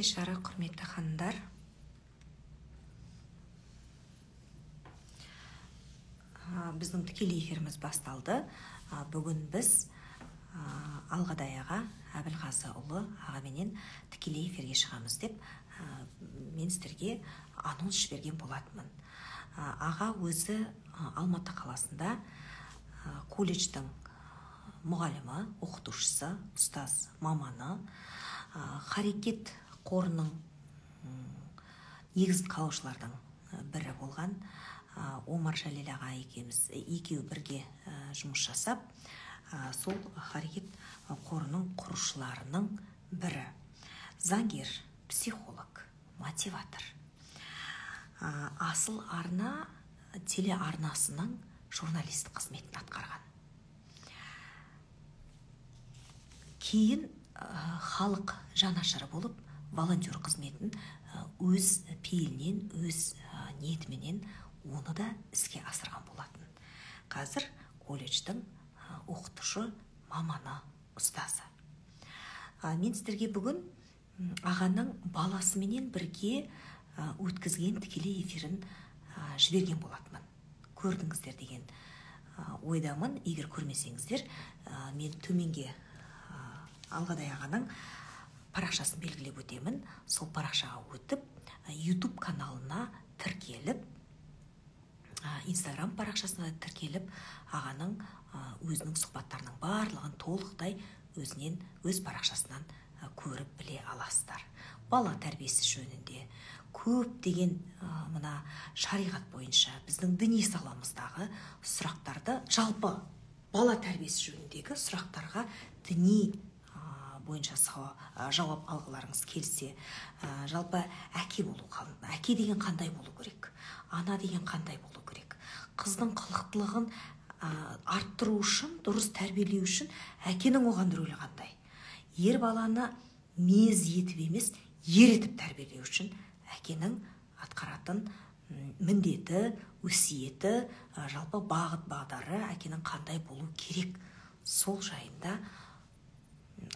Кеш ара құрметті ханымдар. Біздің тікелей эфиріміз басталды. Бүгін біз Алғадай аға, Әбілғазыұлы ағаменен тікелей эфирге шығамыз деп мен сіздерге анонс жіберген болатынмын. Аға өзі Алматы қаласында колледждің мұғалімі, оқытушысы, ұстаз, маманы, Харекет қорының негізін қалаушылардың бірі болған Омар Жәлел аға екеуі бірге жұмыс жасап, сол Харекет қорының құрушыларының бірі. Заңгер, психолог, мотиватор. Асыл арна телеарнасының журналист қызметін атқарған. Кейін халық жанашыры болып, волонтер қызметін өз пейілінен, өз ниетіменен оны да іске асырған болатын. Қазір колледждің оқытушы, маманы, ұстазы. Мен сіздерге бүгін ағаның баласыменен бірге өткізген тікелей эфирін жіберген болатынмын. Көрдіңіздер деген ойдамын. Егер көрмесеңіздер, мен төменге Алғадай ағаның парақшасын белгілеп өтемін. Сол парақшаға өтіп, YouTube каналына тіркеліп, Instagram парақшасына тіркеліп, ағаның өзінің сұхбаттарының барлығын толықтай өз парақшасынан көріп біле аласыздар. Бала тәрбиесі жөнінде көптеген мына шариғат бойынша біздің діни саламыздағы сұрақтарды, жалпы бала тәрбиесі жөніндегі сұрақтарға діни бойынша жауап алғыларыңыз келсе, жалпы әке деген қандай болу керек, ана деген қандай болу керек, қыздың қылықтылығын арттыру үшін, дұрыс тәрбиелеу үшін әкенің оған рөлі қандай, ер баланы мез етіп емес, ер етіп тәрбиелеу үшін әкенің атқаратын міндеті, өсиеті, жалпы бағыт бағдары әкенің қандай болу керек, сол жайында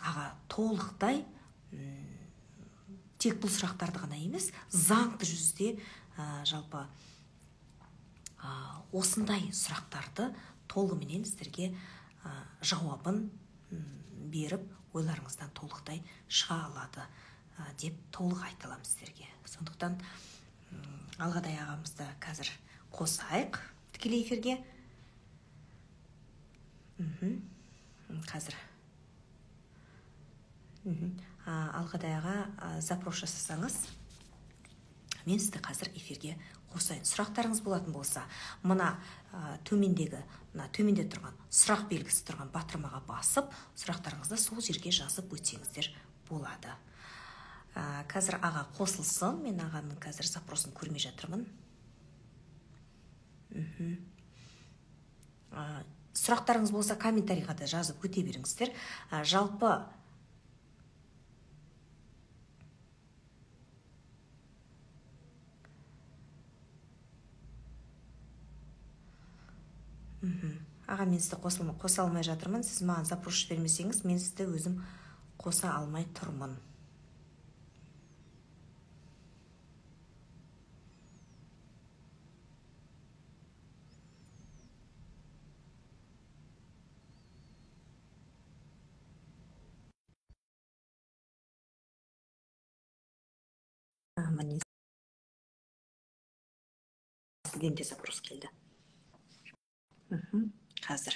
аға толықтай тек бұл сұрақтарды ғана емес, заңды жүзде жалпы осындай сұрақтарды толығыменен сіздерге жауабын беріп, ойларыңыздан толықтай шыға алады деп толық айта аламын сіздерге. Сондықтан Алғадай ағамызды қазір қосайық тікелей эфирге. Қазір Алғадай аға запрос жасасаңыз, мен сізді қазір эфирге қосайын. Сұрақтарыңыз болатын болса, мына төменде тұрған сұрақ белгісі тұрған батырмаға басып, сұрақтарыңызды сол жерге жазып өтсеңіздер болады. Қазір аға қосылсын, мен ағаның қазір запросын көрмей жатырмын. Сұрақтарыңыз болса, комментарийға да жазып өте беріңіздер. Жалпы аға, мен сізді қоса алмай жатырмын. Сіз маған запрос бермесеңіз, мен сізді өзім қоса алмай тұрмын. Сізден де запрос келді. Қазір.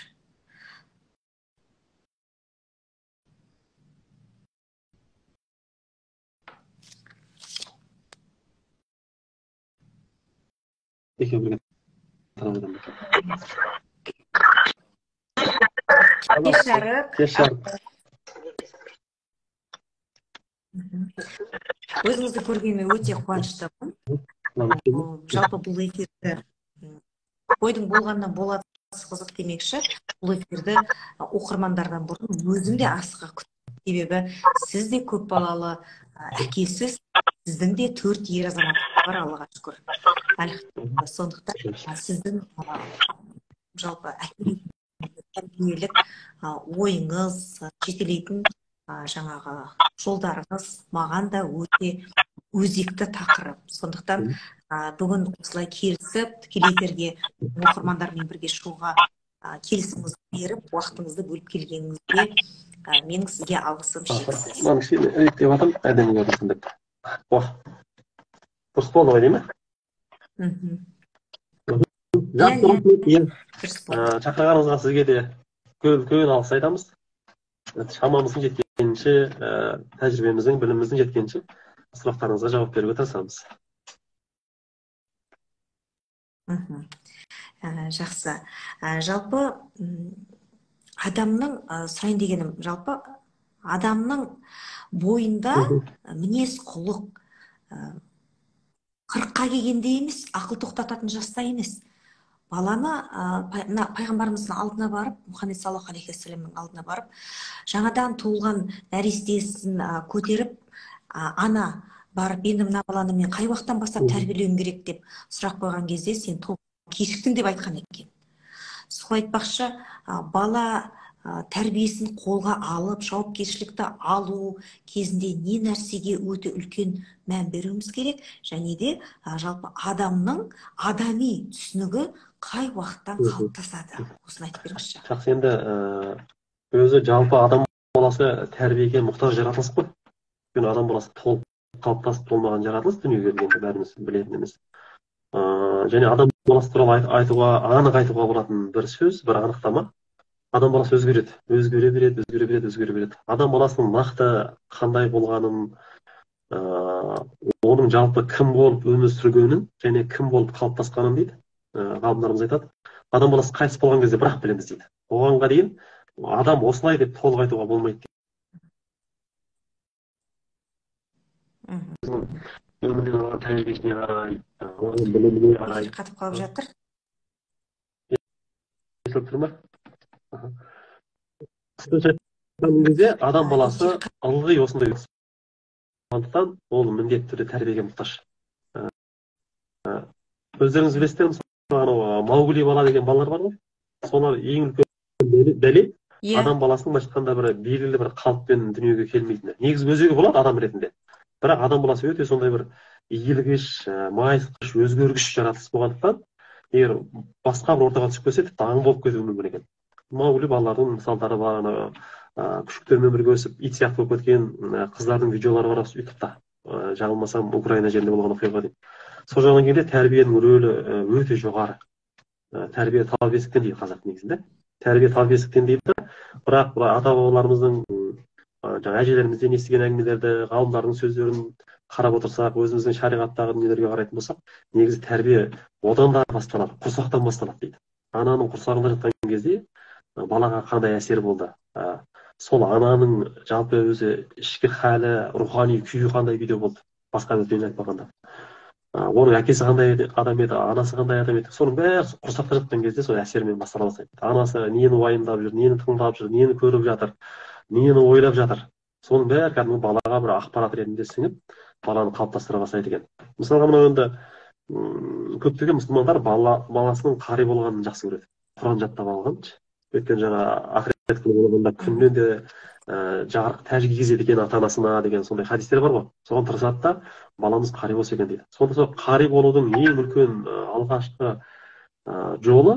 Өзіңізді көргеніме өте қуаныштымын. Жалпы бұл эфирді ойдың болғаннан болады қызық демекші, бұл эфирді оқырмандардан бұрын өзім де асыға күттім. Себебі сіз де көп балалы әкесіз, сіздің де 4 ер азаматыңыз бар, Аллаға шүкір. Сондықтан сіздің жалпы әкелік ойыңыз, жетелейтін жаңағы жолдарыңыз маған да өте өзекті тақырып. Сондықтан бүгін осылай келісіп, тікелей эфирге оқырмандармен бірге шығуға келісіміңізді беріп, уақытыңызды бөліп келгеніңізге менің сізге алғысым шексіз. Мына кішкене реттеп жатырмын, әдемі көрінсін деп. Дұрыс болды ғой, деймін? Шақырғаныңызға сізге де үлкен алғыс айтамыз. Шамамыздың жеткенінше, тәжірибеміздің, біліміміздің жеткенінше сұрақтарыңызға жауап беруге тырысамыз. Жақсы. Жалпы адамның, сұрайын дегенім, жалпы адамның бойында мінез құлық 40-қа келгенде емес, ақыл тоқтататын жаста емес. Баланы пайғамбарымыздың алдына барып, Мұхаммед саллаллаху алейхи вассаламның алдына барып, жаңадан туылған нәрестесін көтеріп, ана барып, енді мына баланы мен қай уақыттан бастап тәрбиелеуім керек деп сұрақ қойған кезде, сен кешіктің деп айтқан екен. Сол айтпақшы, бала тәрбиесін қолға алып, жауапкершілікті алу кезінде не нәрсеге өте үлкен мән беруіміз керек, және де жалпы адамның адами түсінігі қай уақыттан қалыптасады? Осыны айтып беріңізші. Жақсы, енді өзі жалпы адам баласы тәрбиеге мұқтаж жаратылыс қой. Өйткені адам баласы толық қалыптасып толмаған жаратылыс, дүниеге келгенде бәріміз білетініміз. Және адам баласы туралы анық айтуға болатын бір сөз, бір анықтама. Адам баласы өзгереді, өзгере береді. Адам баласының нақты қандай болғанын, оның жалпы кім болып өмір сүргенін және кім болып қалыптасқанын дейді. Ғалымдарымыз айтады. Адам баласы қайтыс болған кезде бірақ білеміз дейді. Оғанға дейін адам осылай деп толық айтуға болмайды. Өміріне қарай, тәжірибесіне қарай, оның біліміне қарай. Қатып қалып жатыр. Естіліп тұр ма? Кезде адам баласы ылғи осындай. Сондықтан ол міндетті түрде тәрбиеге мұқтаж. Өздеріңіз білесіздер, Маугли бала деген балалар бар ғой. Солар ең үлкен дәлел адам баласының былайша айтқанда бір белгілі бір қалыппен дүниеге келмейтіні. Негізі өзегі болады адам ретінде. Бірақ адам баласы өте сондай бір иілгіш, майысқыш, өзгергіш жаратылыс болғандықтан, егер басқа бір ортаға түсіп кетсе, тіпті аң болып кетуі мүмкін екен. Маугли балалардың мысалдары бар, күшіктермен бірге өсіп, ит сияқты болып кеткен қыздардың видеолары бар, ютубта. Жаңылмасам, Украина жерінде болған оқиға дейді. Сол жағынан келгенде тәрбиенің рөлі өте жоғары. Тәрбие тал бесіктен дейді қазақ негізінде. Тәрбие тал бесіктен дейді, бірақ ата-бабаларымыздың, әжелерімізден естіген әңгімелерді, ғалымдардың сөздерін қарап отырсақ, өзіміздің шариғаттағы дүниелерге қарайтын болсақ, негізі тәрбие одан да басталады, құрсақтан басталады дейді. Ананың құрсағында жатқан кезде балаға қандай әсер болды? Сол ананың жалпы өзі ішкі халі, рухани күйі қандай күйде болды? Басқа сөзбен айтпағанда. Оның әкесі қандай адам еді, анасы қандай адам еді, соның бәрі құрсақта жатқан кезде сол әсермен бастала бастайды. Анасы нені уайымдап жүр, нені тыңдап жүр, нені көріп жатыр, нені ойлап жатыр. Соның бәрі кәдімгі балаға бір ақпарат ретінде сіңіп, баланы қалыптастыра бастайды екен. Мысалға мына енді көптеген мұсылмандар баласының қари болғанын жақсы көреді. Құран жаттап алған. Өйткені жаңа ақырет күні болғанда күннен де жарық тәжік кигізеді екен ата-анасына деген сондай хадистер бар ғой. Соған тырысады да баламыз қари болса екен дейді. Сонда сол қари болудың ең үлкен алғашқы жолы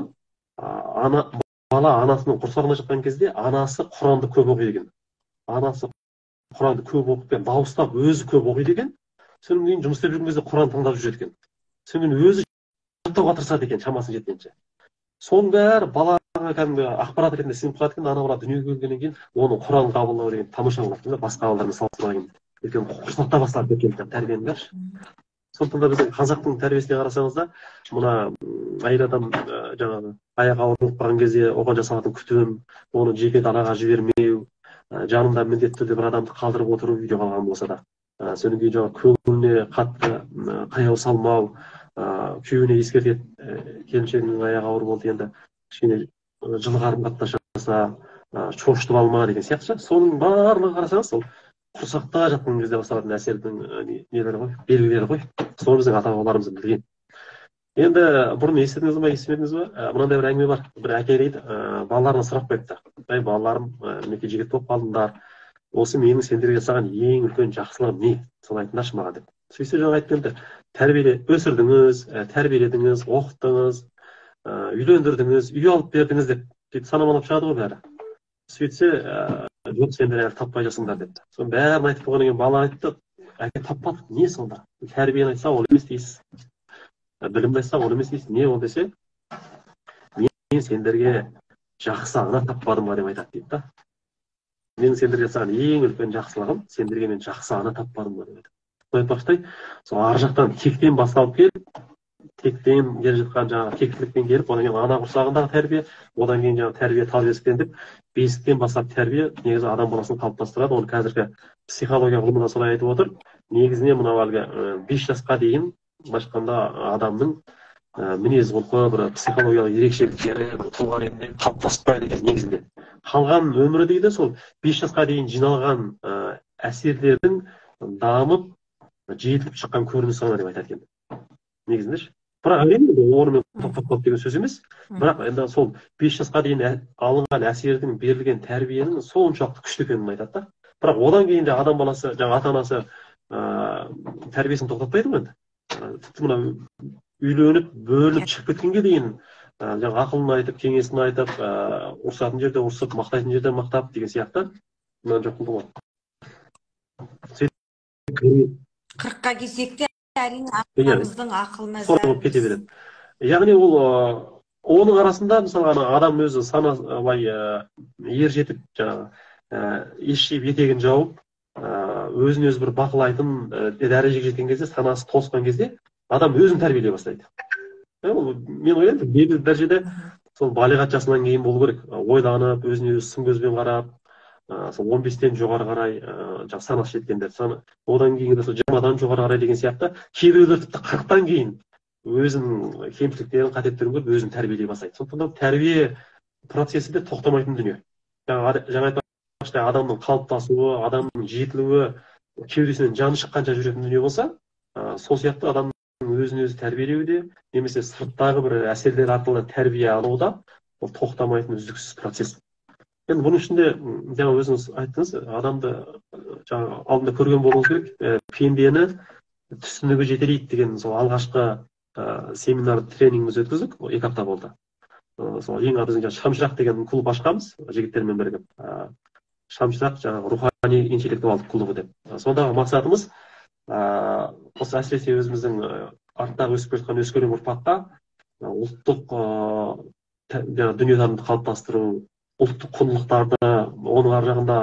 бала анасының құрсағында жатқан кезде анасы Құранды көп оқиды екен. Анасы Құранды көп оқып, дауыстап өзі көп оқиды екен. Содан кейін жұмыс істеп жүрген кезде Құран тыңдап жүреді екен. Содан кейін өзі жаттауға тырысады екен шамасы жеткенше. Соның бәрі балаға кәдімгі ақпарат ретінде сіңіп қалады екен. Ана бала дүниеге келгеннен кейін оның Құран қабылдау деген тамаша болады. Басқа балалармен салыстырмай өйткені құрсақта басталып кеткен тәрбиенің бәрі. Сондықтан да біздің қазақтың тәрбиесіне қарасаңызда, мына әйел адам жаңағы аяғы ауырып қалған кезде оған жасалатын күтім, оны жеке далаға жібермеу, жанында міндетті түрде бір адамды қалдырып отыру үйде қалған болса да, содан кейін жаңағы көңіліне қатты қаяу салмау, күйеуіне ескертеді, келіншегінің аяғы ауыр болды, енді кішкене жылы қарым қатынас жаса, шошытып алма деген сияқты. Соның барлығын қарасаңыз, сол құрсақта жатқан кезде басталатын әсердің нелері ғой, белгілері ғой. Соны біздің ата-бабаларымыз білген. Енді бұрын естідіңіз бе, естімедіңіз бе? Мынандай бір әңгіме бар. Бір әке дейді, балаларына сұрақ қойыпты. Балаларым, мінекей жігіт болып қалдыңдар, осы менің сендерге жасаған ең үлкен жақсылығым не? Соны айтыңдаршы маған деп. Сөйтсе жаңа айтқандай тәрбие өсірдіңіз, тәрбиеледіңіз, оқыттыңыз, үйлендірдіңіз, үй алып бердіңіз деп сөйтіп санамалап шығады ғой бәрі. Сөйтсе, жоқ сендер әлі таппай жатсыңдар депті. Соның бәрін айтып болғаннан кейін бала айтты, әке таппадық, не сонда? Тәрбиені айтса ол емес дейсіз. Білімді айтса ол емес дейсіз. Не ол десе, мен сендерге жақсы ана таппадым ба деп айтады дейді да. Мен сендерге жасаған ең үлкен жақсылығым, сендерге мен жақсы ана таппадым ба деп айтады. Айтпақшыдай, сол ар жақтан тектен басталып келіп, тектен келе жатқан жаңағы тектілікпен келіп, одан кейін ана құрсағындағы тәрбие, одан кейін жаңағы тәрбие тал бесіктен деп, бесіктен бастап тәрбие негізі адам баласын қалыптастырады. Оны қазіргі психология ғылымында солай айтып отыр. Негізінен мынау әлгі 5 жасқа дейін былайша айтқанда адамның мінез құлқы, бір психологиялық ерекшеліктері, тұлға ретінде қалыптаспайды екен негізінде. Қалған өмірі дейді сол 5 жасқа дейін жиналған әсерлердің дамып жетіліп шыққан көрінісі ғана деп айтады екен. Негізінде ше. Бірақ әрине онымен тоқтап қалып деген сөз емес. Бірақ енді сол 5 жасқа дейін алынған әсердің, берілген тәрбиенің соншалықты күшті екенін айтады да. Бірақ одан кейін де адам баласы, жаңа ата анасы тәрбиесін тоқтатпайды ғой енді. Тіпті мына үйленіп, бөлініп шығып кеткенге дейін жаңа ақылын айтып, кеңесін айтып, ұрсатын жерде ұрсып, мақтайтын жерде мақтап деген сияқты. Мынаны жоқ қылды ғой. 40-қа келсек те әрине ата-анамыздың ақылына зәріп кете береді. Яғни ол оның арасында мысалы адам өзі сана былай ер жетіп жаңағы ес жиып етегін жауып өзін өзі бір бақылайтын дәрежеге жеткен кезде, санасы тосқан кезде адам өзін тәрбиелей бастайды. Мен ойлаймын, белгілі дәрежеде сол балиғат жасынан кейін болу керек. Ойланып, өзіне өзі сын көзбен қарап, сол 15-тен жоғары қарай жаңағы санасы жеткендер, одан кейін де сол 20-дан жоғары қарай деген сияқты, кейбіреулер тіпті 40-тан кейін өзінің кемшіліктерін, қателіктерін көріп, өзін тәрбиелей бастайды. Сондықтан тәрбие процесі де тоқтамайтын дүние. Жаңа айтпақшы, адамның қалыптасуы, адамның жетілуі кеудесінен жаны шыққанша жүретін дүние болса, сол сияқты адамның өзін өзі тәрбиелеуде, немесе сырттағы бір әсерлер арқылы тәрбие алуда, ол тоқтамайтын үздіксіз процесс. Енді бұның ішінде жаңа өзіңіз айттыңыз, адамды жаңа алдында көрген болуыңыз керек, пендені түсінігі жетелейді деген сол алғашқы семинар тренингіміз өткіздік, 2 апта болды. Сол ең біздің Шамшырақ деген клуб ашқанбыз жігіттермен бірігіп. Шамшырақ жаңағы рухани интеллектуалдық клубы деп. Сондағы мақсатымыз осы әсіресе өзіміздің артындағы өсіп жатқан өскелең ұрпаққа ұлттық дүниетанымды қалыптастыру, ұлттық құндылықтарды, оның ар жағында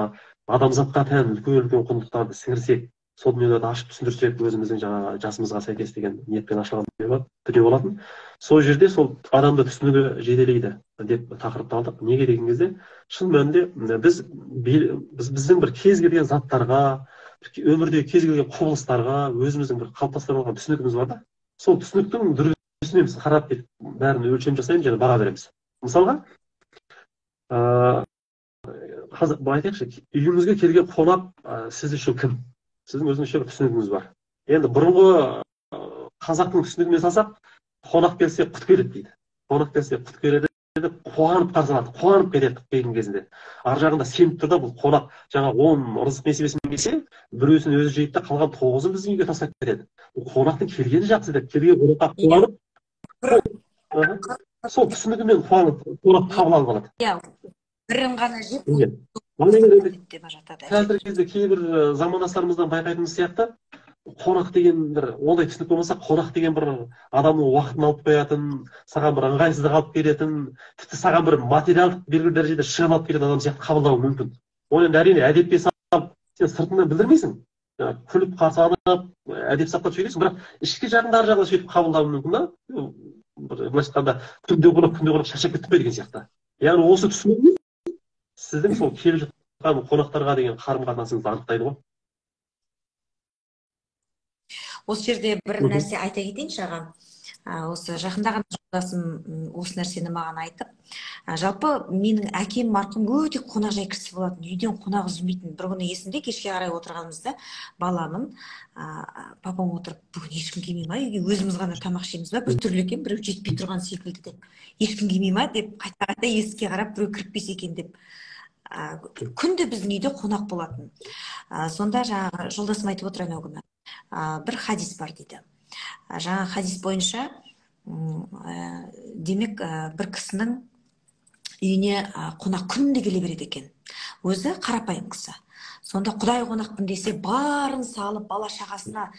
адамзатқа тән үлкен құндылықтарды сіңірсек, сол дүниелерді ашып түсіндірсек, өзіміздің жаңағы жасымызға сәйкес деген ниетпен ашылған дүние болатын. Сол жерде сол адамды түсінігі жетелейді деп тақырыпты алдық. Неге деген кезде, шын мәнінде біздің бір кез келген заттарға, өмірдегі кез келген құбылыстарға өзіміздің бір қалыптастырып алған түсінігіміз бар да. Сол түсініктің дүрбесіне біз қарап кетіп, бәрін өлшем жасаймыз және баға береміз. Мысалға, айтайықшы, үйіңізге келген қонақ сіз үшін кім? Сіздің өзіңізше бір түсінігіңіз бар. Енді бұрынғы қазақтың түсінігіне салсақ, қонақ келсе құт келеді дейді. Қонақ келсе құт келеді деп қуанып қарсы алады, қуанып кетеді келген кезінде. Ар жағында сеніп тұр да, бұл қонақ жаңа 10 рызық несібесімен келсе, біреусін өзі жейді де, қалған 9-ын біздің үйге тастап кетеді. Қонақтың келгені жақсы деп, келген қонаққа қуанып, сол түсінігімен қуанып, қонақ қабыл алып алады. Иә, бірін ғана жеп, қазіргі кезде кейбір замандастарымыздан байқайтынымыз сияқты, қонақ деген бір ондай түсінік болмаса, қонақ деген бір адамның уақытын алып қоятын, саған бір ыңғайсыздық алып келетін, тіпті саған бір материалдық белгілі дәрежеде шығын алып келетін адам сияқты қабылдауы мүмкін. Оны енді әрине әдепке салып, сен сыртыңнан білдірмейсің, күліп қарсы алып, әдеп сақтап сөйлейсің, бірақ ішкі жағындағы жағында сөйтіп қабылдауы мүмкін да. Былайша айтқанда күнде қонақ шаршап кеттім бе деген сияқты. Яғни осы түсінігіңіз сіздің сол келіп жатқан қонақтарға деген қарым-қатынасыңызды анықтайды ғой. Осы жерде бір нәрсе айта кетейінші аға. Осы жақында ғана жолдасым осы нәрсені маған айтып, жалпы менің әкем марқұм өте қонақжай кісі болатын, үйден қонақ үзілмейтін. Bir күні есімде, кешке қарай отырғанымызда баламын, папам отырып, бүгін ешкім келмей ма, үйге өзіміз ғана тамақ ішеміз ба, бір түрлі екен, біреу жетпей тұрған секілді деп, ешкім келмей ма деп қайта есікке қарап, біреу кіріп келсе екен деп күнде біздің үйде қонақ болатын. Сонда жаңағы жолдасым айтып отыр анау күні. Бір хадис бар дейді. Жаңа хадис бойынша демек бір кісінің үйіне қонақ күнде келе береді екен. Өзі қарапайым кісі. Сонда құдай қонақпын десе, барын салып бала шағасына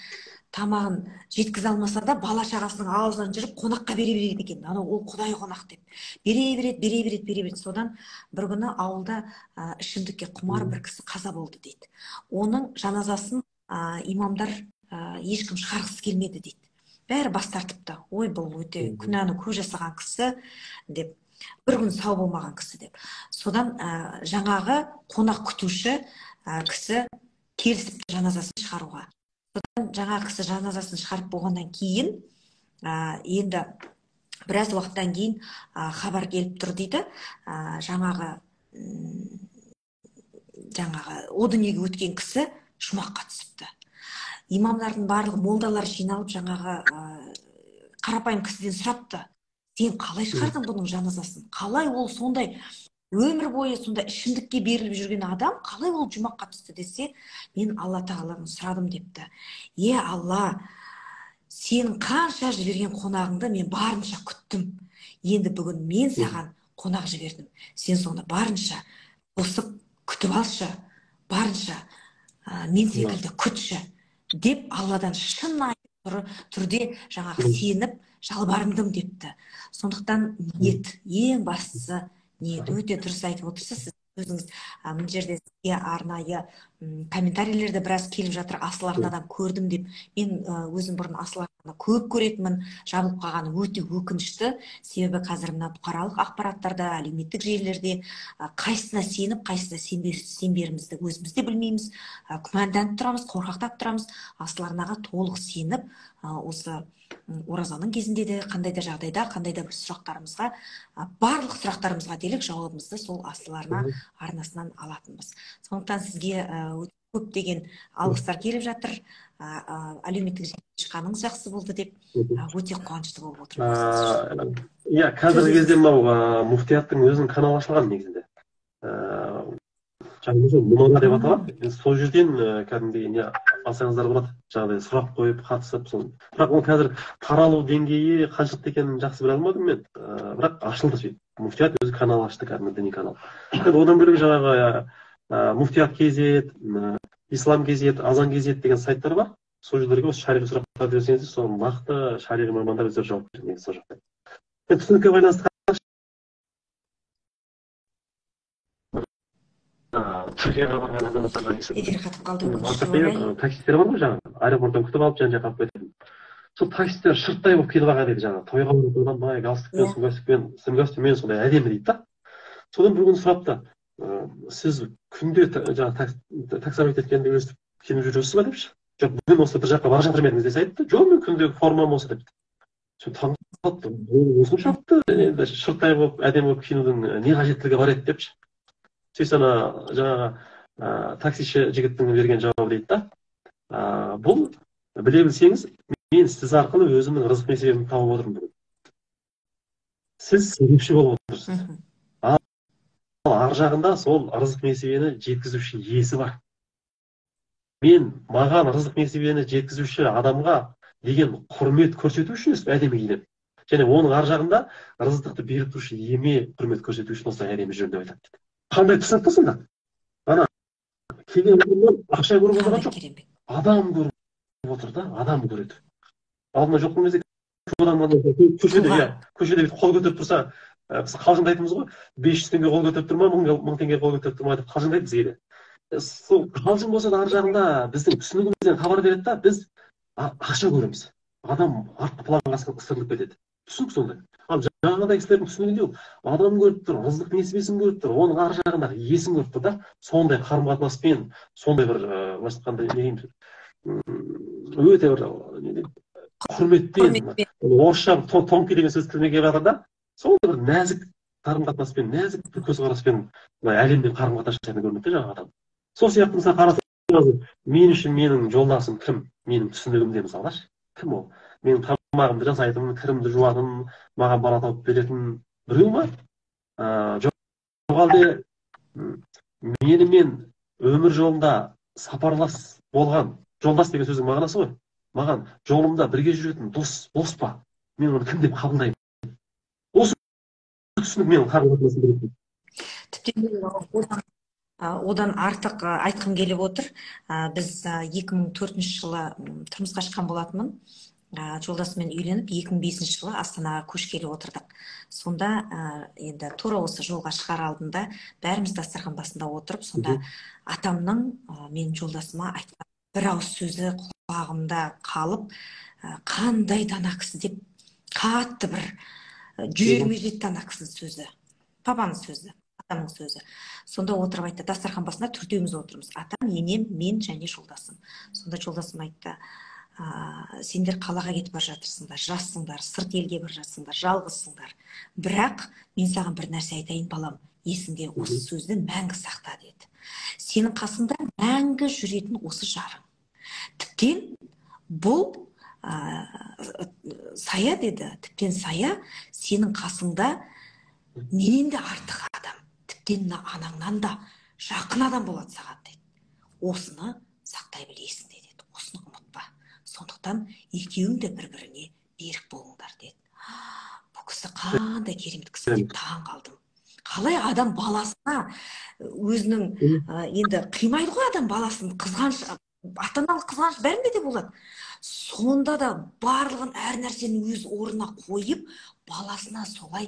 тамағын жеткізе алмаса да, бала шағасының аузынан жүріп қонаққа бере береді екен. Анау ол құдай қонақ деп. Бере береді. Содан бір күні ауылда ішімдікке құмар бір кісі қаза болды дейді. Оның жаназасын имамдар ешкім шығарғысы келмеді дейді. Бәрі бас тартыпты. Ой, бұл өте күнәні көп жасаған кісі деп. Бір күн сау болмаған кісі деп. Содан жаңағы қонақ күтуші кісі келісіп жаназасын шығаруға. Содан жаңа кісі жаназасын шығарып болғаннан кейін, енді біраз уақыттан кейін хабар келіп тұр дейді. Жаңағы о дүниеге өткен кісі жұмаққа түсіпті. Имамдардың барлығы молдалар жиналып жаңағы қарапайым кісіден сұрапты. Сен қалай шығардың бұның жаназасын? Қалай ол сондай өмір бойы сонда ішімдікке беріліп жүрген адам, қалай ол жұмаққа түсті десе, мен Алла тағаладан сұрадым депті. Алла, сенің қанша жіберген қонағыңды мен барынша күттім. Енді бүгін мен саған қонақ жібердім. Сен соны барынша қосып күтіп алшы, барынша мен секілді күтші деп Алладан шын түрде жаңағы сеніп жалбарындым депті. Сондықтан ниет, ең бастысы ниет. Өте дұрыс айтып отырсыз. Сіз өзіңіз мына жерде сізге арнайы комментарийлерде біраз келіп жатыр, асыл арнадан көрдім деп. Мен өзім бұрын асыл арнаны көп көретінмін, жабылып қалғаны өте өкінішті. Себебі қазір мына бұқаралық ақпараттарда, әлеуметтік желілерде қайсысына сеніп, қайсысына сенберімізді өзіміз де білмейміз. Күмәнданып тұрамыз, қорқақтап тұрамыз. Асыл арнаға толық сеніп, осы оразаның кезінде де, қандай да жағдайда, қандай да бір сұрақтарымызға, барлық сұрақтарымызға делік жауабымызды сол асыл арна арнасынан алатынбыз. Сондықтан сізге көптеген алғыстар келіп жатыр. Әлеуметтік желіге шыққаныңыз жақсы болды деп өте қуанышты болып отырмын. Иә, қазіргі кезде мынау муфтияттың өзінің каналы ашылған негізінде. Мұнара деп аталады. Сол жерден кәдімгідей алсаңыздар болады. Жаңағыдай сұрақ қойып, қатысып, бірақ ол қазір таралу деңгейі қаншалықты екенін жақсы біле алмадым мен. Бірақ ашылды сөйтіп. Муфтият өзі канал ашты, кәдімгі діни канал. Одан бөлек жаңағы Муфтият KZ, Ислам KZ, Азан KZ деген сайттар бар. Сол жерлерге осы шариғи сұрақтар берсеңіздер, сол нақты шариғи мамандар өздері жауап береді негізі сол жақта. Түсінікке байланысты Түркияға барған азаматтарға эфир қатып қалды. Таксистер бар ғой жаңағы, аэропорттан күтіп алып жан жаққа алып кетеді. Сол таксистер шырттай болып келіп алған еді жаңағы, тойға барып одан галстукпен, сым-костюммен сондай әдемі дейді да. Содан бір күні сұрапты, сіз күнде жаңағы таксометр еткенде өстіп келіп жүресіз ба депші. Жоқ, бүгін осы бір жаққа бара жатыр едіңіз десе айтты. Жоқ, мен күндегі формам осы депті. Сол таңғалып қалды. Осыншалықты енді шырттай болып, әдемі болып киінудің не қажеттілігі бар еді депші. Сөйтсе жаңағы таксиші жігіттің берген жауабы дейді да. Бұл біле білсеңіз, мен сіз арқылы өзімнің рызық несібемді тауып отырмын бүгін. Сіз себепші болып отырсыз. Ал ар жағында сол рызық несібені жеткізуші иесі бар. Мен маған рызық несібені жеткізуші адамға деген құрмет көрсету үшін әдемі киінемін. Және оның ар жағында рызықты беріп тұрушы иеме құрмет көрсету үшін осылай әдемі жүрмін деп айтады. Қандай түсінікті сонда? Ана келген адамнан ақша көріп отырған жоқ. Адам көріп отыр да, адам көреді. Алдына жоқ болмаса көшеде қол көтеріп тұрса, біз қалжыңдайтынбыз ғой, 500 теңге қол көтеріп тұр ма, 1000 теңге қол көтеріп тұр ма деп қалжыңдайды бізге де. Сол қалжың болса да ар жағында біздің түсінігімізден хабар береді да, біз ақша көреміз. Адам артқы планға ысырылып кетеді. Түсінік сондай. Ал жаңағыдай кісілердің түсінігінде ол адам көріп тұр, рызық несібесін көріп тұр, оның ар жағындағы иесін көріп тұр да, сондай қарым-қатынаспен, сондай бір былайша айтқанда не дейміз, өте бір құрметпен, орысша тонкий деген сөз тіліне келіп жатыр да, сондай бір нәзік қарым-қатынаспен, нәзік бір көзқараспен әлеммен қарым-қатынас жасайтын көрінеді жаңағы адам. Сол сияқты мысалы қарасаңыз, мен үшін менің жолдасым кім? Менің түсінігімде мысалы, кім ол? Менің тамағымды жасайтын, кірімді жуатын, маған бала тауып беретін біреу ма? Жоқ әлде менімен өмір жолында сапарлас болған, жолдас деген сөздің мағынасы ғой. Маған жолымда бірге жүретін дос па? Мен оны кім деп қабылдаймын? Осы түсінік менің қарым-қатынасым керек. Тіпті одан артық айтқым келіп отыр. Біз 2004 жылы тұрмысқа шыққан болатынмын. Жолдасыммен үйленіп 2005 жылы Астанаға көшкелі отырдық. Сонда енді тура осы жолға шығар алдында бәріміз дастархан басында отырып, сонда атамның менің жолдасыма айтқан бір ауыз сөзі құлағымда қалып, қандай дана кісі деп қатты бір жүрегіме жетті ана кісінің сөзі. Папаның сөзі, атамның сөзі. Сонда отырып айтты, дастархан басында төртеуміз отырмыз. Атам, енем, мен және жолдасым. Сонда жолдасым айтты, сендер қалаға кетіп бара жатырсыңдар, жассыңдар, сырт елге бара жатсыңдар, жалғызсыңдар. Бірақ мен саған бір нәрсе айтайын, балам, есіңде осы сөзді мәңгі сақта деді. Сенің қасыңда мәңгі жүретін осы жарың. Тіптен бұл сая деді, тіптен сая сенің қасыңда менен де артық адам, тіптен анаңнан да жақын адам болады саған деді. Осыны сақтай біл есіңде деді, осыны ұмытпа. Сондықтан екеуің де бір-біріне берік болыңдар деді. Бұл кісі қандай керемет кісі деп таң қалдым. Қалай адам баласына өзінің енді қимайды ғой, адам баласын қызғаныш, ата-аналық қызғаныш бәрінде де болады. Сонда да барлығын әр нәрсені өз орнына қойып, баласына солай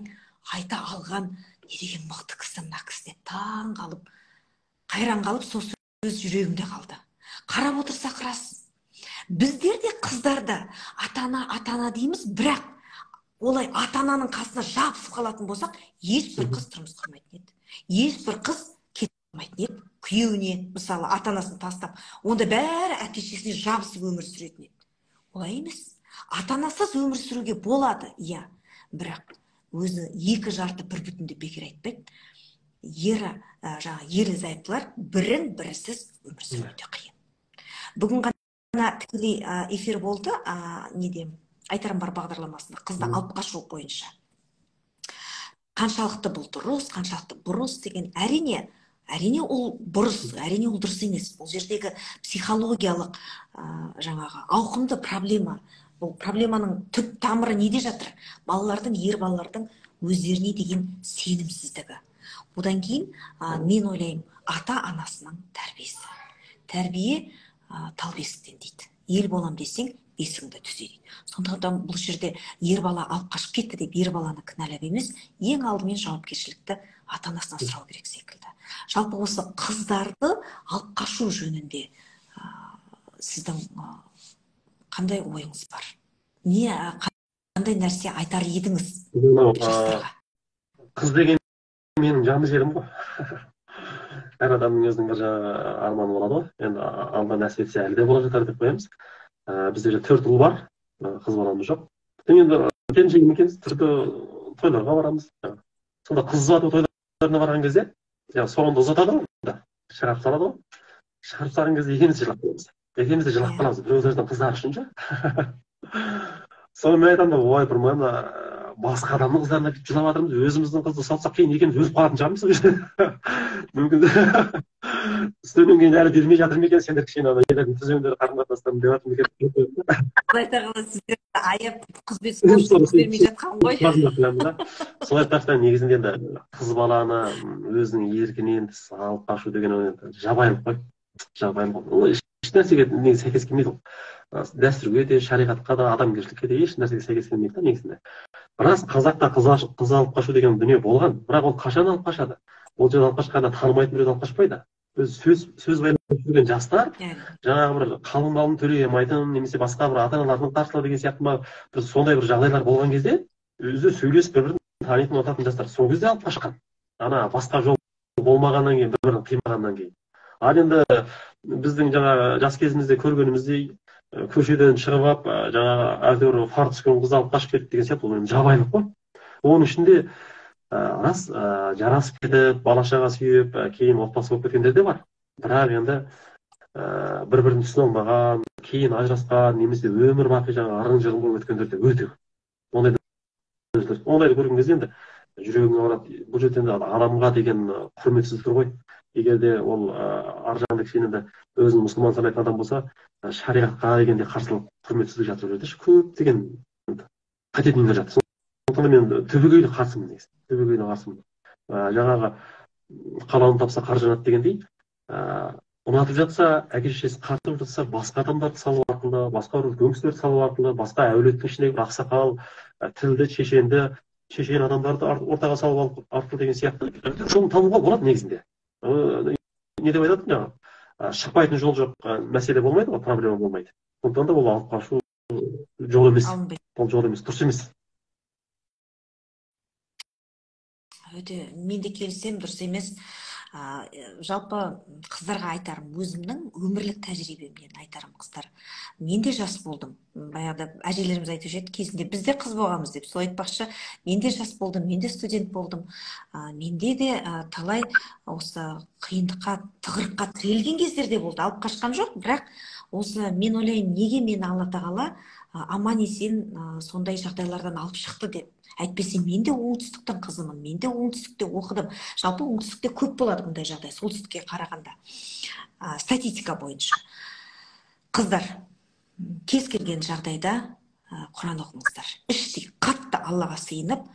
айта алған не деген мықты кісі мына кісі деп таң қалып, қайран қалып, сол сөз жүрегімде қалды. Қарап отырсақ рас, біздер де қыздарда ата-ана дейміз, бірақ олай ата-ананың қасына жабысып қалатын болсақ, ешбір қыз тұрмыс құрмайтын еді. Ешбір қыз кетіп қалмайтын еді. Күйеуіне, мысалы, ата-анасын тастап, онда бәрі әке-шешесіне жабысып өмір сүретін еді. Олай емес. Ата-анасыз өмір сүруге болады, иә. Бірақ өзі екі жарты бір бүтін деп бекер айтпайды. Ерлі-зайыптылар бірін-бірісіз өмір сүруде қиын. Бүгін ғана тікелей эфир болды, айтарым бар бағдарламасында, қызды алып қашу бойынша. Қаншалықты бұл дұрыс, қаншалықты бұрыс деген, әрине ол бұрыс, әрине ол дұрыс емес. Бұл жердегі психологиялық ауқымды проблема. Бұл проблеманың түп тамыры неде жатыр? Балалардың, ер балалардың өздеріне деген сенімсіздігі. Одан кейін мен ойлаймын, ата-анасының тәрбиесі. Тәрбие тал бесіктен дейді. Ел болам десең, бесігіңді түзе дейді. Сондықтан бұл жерде ер бала алып қашып кетті деп ер баланы кінәлап емес, ең алдымен жауапкершілікті ата-анасынан сұрау керек секілді. Жалпы осы қыздарды алып қашу жөнінде сіздің қандай ойыңыз бар? Қандай нәрсе айтар едіңіз жастарға? Қыз деген менің жаны жерім ғой. Әр адамның өзінің бір арманы болады ғой. Енді алла нәсіп етсе әлі де бола жатар деп қоямыз. Бізде 4 ұл бар, қыз баламыз жоқ. Енді келіншегім екенбіз, түрді тойларға барамыз. Сонда қыз ұзату тойларына барған кезде, соңында ұзатады ғой, шығарып салады ғой. Шығарып салған кезде екеуміз де жылап қаламыз. Екеуміз де жылап қаламыз, біреулердің қыздары үшін ше. Соны мен айтамын да, ой, бұрмай басқа адамның қыздарына кетіп жылап жатырмыз, өзіміздің қызды ұзатсақ кейін екеуміз өліп қалатын шығармыз. Мүмкін үстінен кейін әлі бермей жатыр ма екен, сендер кішкене елердің түземдері қарым-қатынастарын деп жатыр ма екен. Қалай тағала сіздерді аяп қыз бермей жатқан ғой. Солай айтпақта негізінде енді қыз баланы өзінің еркінен тыс алып қашу деген жабайылық қой. Жабайылық. Еш нәрсеге сәйкес келмейді ол. Дәстүрге де, шариғатқа да, адамгершілікке де еш нәрсеге сәйкес келмейді да негізінде. Рас, қазақта қыз алып қашу деген дүние болған, бірақ ол қашан алып қашады? Ол жерде алып қашқанда танымайтын біреуді алып қашпайды. Сөз байланып жүрген жастар, жаңағы бір қалың малын төлей алмайтын, немесе басқа бір ата-аналардың қарсылығы деген сияқты бір сондай бір жағдайлар болған кезде, өзі сөйлесіп бір-бірін танитын отатын жастар сол кезде алып қашқан. Ана басқа жол болмағаннан кейін, бір-бірін қимағаннан кейін. Ал енді біздің жаңағы жас кезімізде көргеніміздей көшеден шығып алып, жаңағы әйтеуір фар түскен қыз алып қашып кетті деген сияқты, ол жабайылық қой. Оның ішінде рас жарасып кетіп, бала-шаға сүйіп, кейін отбасы болып кеткендер де бар. Бірақ енді бір-бірін түсіне алмаған, кейін ажырасқан, немесе өмір бақи жаңағы арың-жырың болып өткендер де өте көп. Ондайды көрген кезде енді жүрегің ауырады. Бұл жерде адамға деген құрметсіздік ғой. егер де ол ар жағында кішкене өзін мұсылман санайтын адам болса, шариғатқа дегенде қарсылық, құрметсіздік жатыр ол жерде. Көптеген қате дүниелер жатыр. Сондықтан мен түбегейлі қарсымын негізі. Түбегейлі қарсымын. Жаңағы қалауын тапса қар жанады дегендей, ұнатып жатса, әке шешесі қарсы жатса, басқа адамдарды салу арқылы, басқа өңсіздерді салу арқылы, басқа әулеттің ішіндегі бір ақсақал, тілді, шешен адамдарды ортаға салу арқылы деген сияқты жолын табуға болады негізінде. Не деп айтады, шықпайтын жол жоқ, мәселе болмайды ғой, проблема болмайды. Сондықтан да ол алып қашу жол емес. Ол жол емес, дұрыс емес. Өте мен де келсем, дұрыс емес. Жалпы қыздарға айтарым, өзімнің өмірлік тәжірибемнен айтарым, қыздар. Мен де жас болдым. Баяғыда әжелеріміз айтушы еді, кезінде біз де қыз болғанбыз деп. Сол айтпақшы, мен де жас болдым, мен де студент болдым. Менде де талай осы қиындыққа, тығырыққа тірелген кездерде болды. Алып қашқан жоқ, бірақ осы мен ойлаймын, неге мені Алла тағала аман есен сондай жағдайлардан алып шықты деп. Әйтпесе мен де оңтүстіктің қызымын, мен де оңтүстікте оқыдым. Жалпы оңтүстікте көп болады бұндай жағдай, солтүстікке қарағанда. Статистика бойынша. Қыздар, кез келген жағдайда Құран оқыңыздар. Іштей қатты Аллаға сыйынып,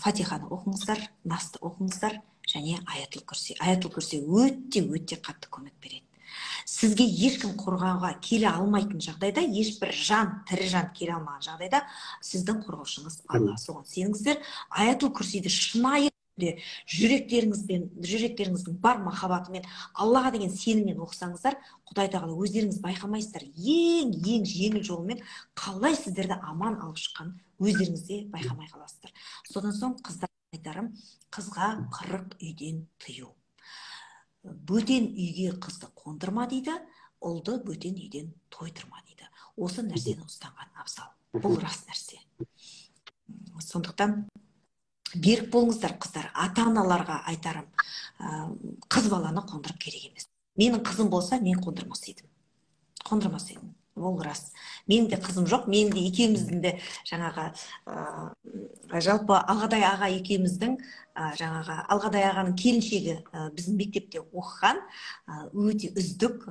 Фатиханы оқыңыздар, Насты оқыңыздар және Аятул Курси. Аятул Курси өте қатты көмек береді. Сізге ешкім қорғауға келе алмайтын жағдайда, ешбір тірі жан келе алмаған жағдайда, сіздің қорғаушыңыз Алла. Соған сеніңіздер. Аятул Курсиді шынайы жүректеріңіздің бар махаббатымен, Аллаға деген сеніммен оқысаңыздар, Құдай тағала өздеріңіз байқамайсыздар, ең жеңіл жолмен қалай сіздерді аман алып шыққан өздеріңіз де байқамай қаласыздар. Содан соң қыздар айтарым, қызға 40 үйден тыю. Бөтен үйге қызды қондырма дейді, ұлды бөтен үйден тойдырма дейді. Осы нәрсені ұстанған абзал. Бұл рас нәрсе. Сондықтан берік болыңыздар, қыздар. Ата-аналарға айтарым, қыз баланы қондырып керек емес. Менің қызым болса, мен қондырмас едім. Ол рас. Менің де қызым жоқ, менің де екеуміздің де жаңағы жалпы Алғадай аға екеуміздің жаңағы Алғадай ағаның келіншегі біздің мектепте оқыған, өте үздік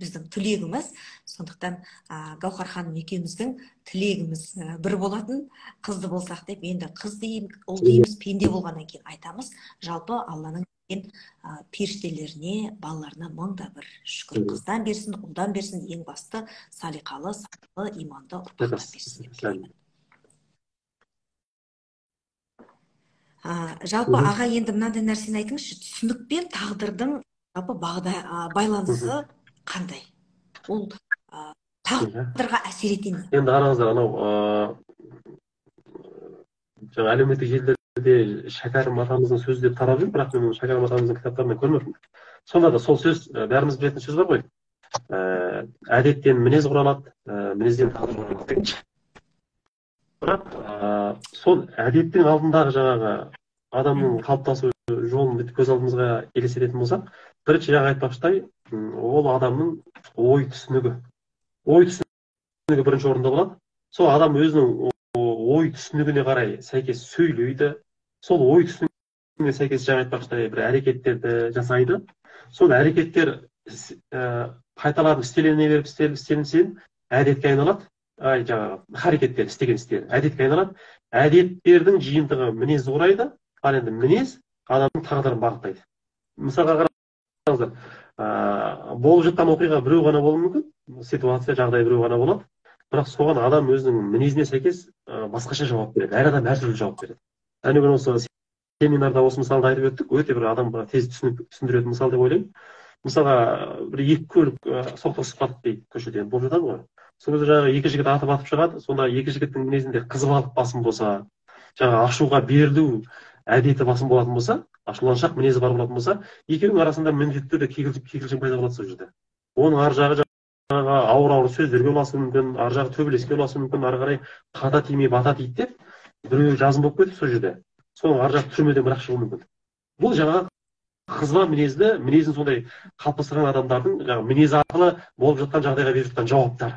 біздің түлегіміз. Сондықтан Гаухар ханым екеуміздің тілегіміз бір болатын, қызды болсақ деп, енді қыз дейміз, ұл дейміз, пенде болғаннан кейін айтамыз. Жалпы Алланың періштелеріне, балаларына мыңда бір шүкір. Қыздан берсін, ұлдан берсін, ең басты салиқалы, сабырлы, иманды ұрпақтан берсін деп тілеймін. Жалпы аға, енді мынандай нәрсені айтыңызшы, түсінік пен тағдырдың жалпы байланысы қандай? Ол тағдырға әсер етеді ме? Енді қараңыздар, анау жаңа әлеуметтік желілерде Шәкәрім атамыздың сөзі деп тарап жүр, бірақ мен Шәкәрім атамыздың кітаптарынан көрмеппін. Сонда да сол сөз, бәріміз білетін сөз бар ғой. Әдеттен мінез құралады, мінезден тағдыр құралады деген. Бірақ сол әдеттің алдындағы жаңағы адамның қалыптасу жолын көз алдымызға елестететін болсақ, бірінші жаңа айтпақшыдай, ол адамның ой түсінігі. Ой түсінігі бірінші орында болады. Сол адам өзінің ой түсінігіне қарай сәйкес сөйлейді. Сол ой түсінігіне сәйкес жаңа айтпақшыдай бір әрекеттерді жасайды. Сол әрекеттер қайталанып істелене беріп істелінсең әдетке айналады. Жаңағы әрекеттер, істеген істер әдетке айналады. Әдеттердің жиынтығы мінезді құрайды. Ал енді мінез адамның тағдырын бағыттайды. Мысалға қараңыздар, болып жатқан оқиға біреу ғана болуы мүмкін, ситуация, жағдай біреу ғана болады. Бірақ соған адам өзінің мінезіне сәйкес басқаша жауап береді. Әр адам әртүрлі жауап береді. Әне күні осы семинарда осы мысалды айтып өттік, өте бір адамға тез түсіндіретін мысал деп ойлаймын. Мысалға бір екі көлік соқтығысып қалды дейді, көшеде болып жатады ғой. Сол кезде жаңағы екі жігіт атып шығады, сонда екі жігіттің мінезінде қызбалық басым болса, жаңағы ашуға берілу әдеті басым болатын болса, ашуланшақ мінезі бар болатын болса, екеуінің арасында міндетті түрде кикілжің пайда болады сол жерде. Оның ар жағы жаңағы ауыр сөздерге ұласуы мүмкін, ар жағы төбелеске ұласуы мүмкін, ары қарай қата тимей бата тиді деп біреу жазым болып кетіп сол жерде. Соның ар жағы түрмеден бірақ шығуы мүмкін. Бұл жаңағы қызба мінезін сондай қалыптастырған адамдардың жаңағы мінезі арқылы болып жатқан жағдайға беріп жатқан жауаптары.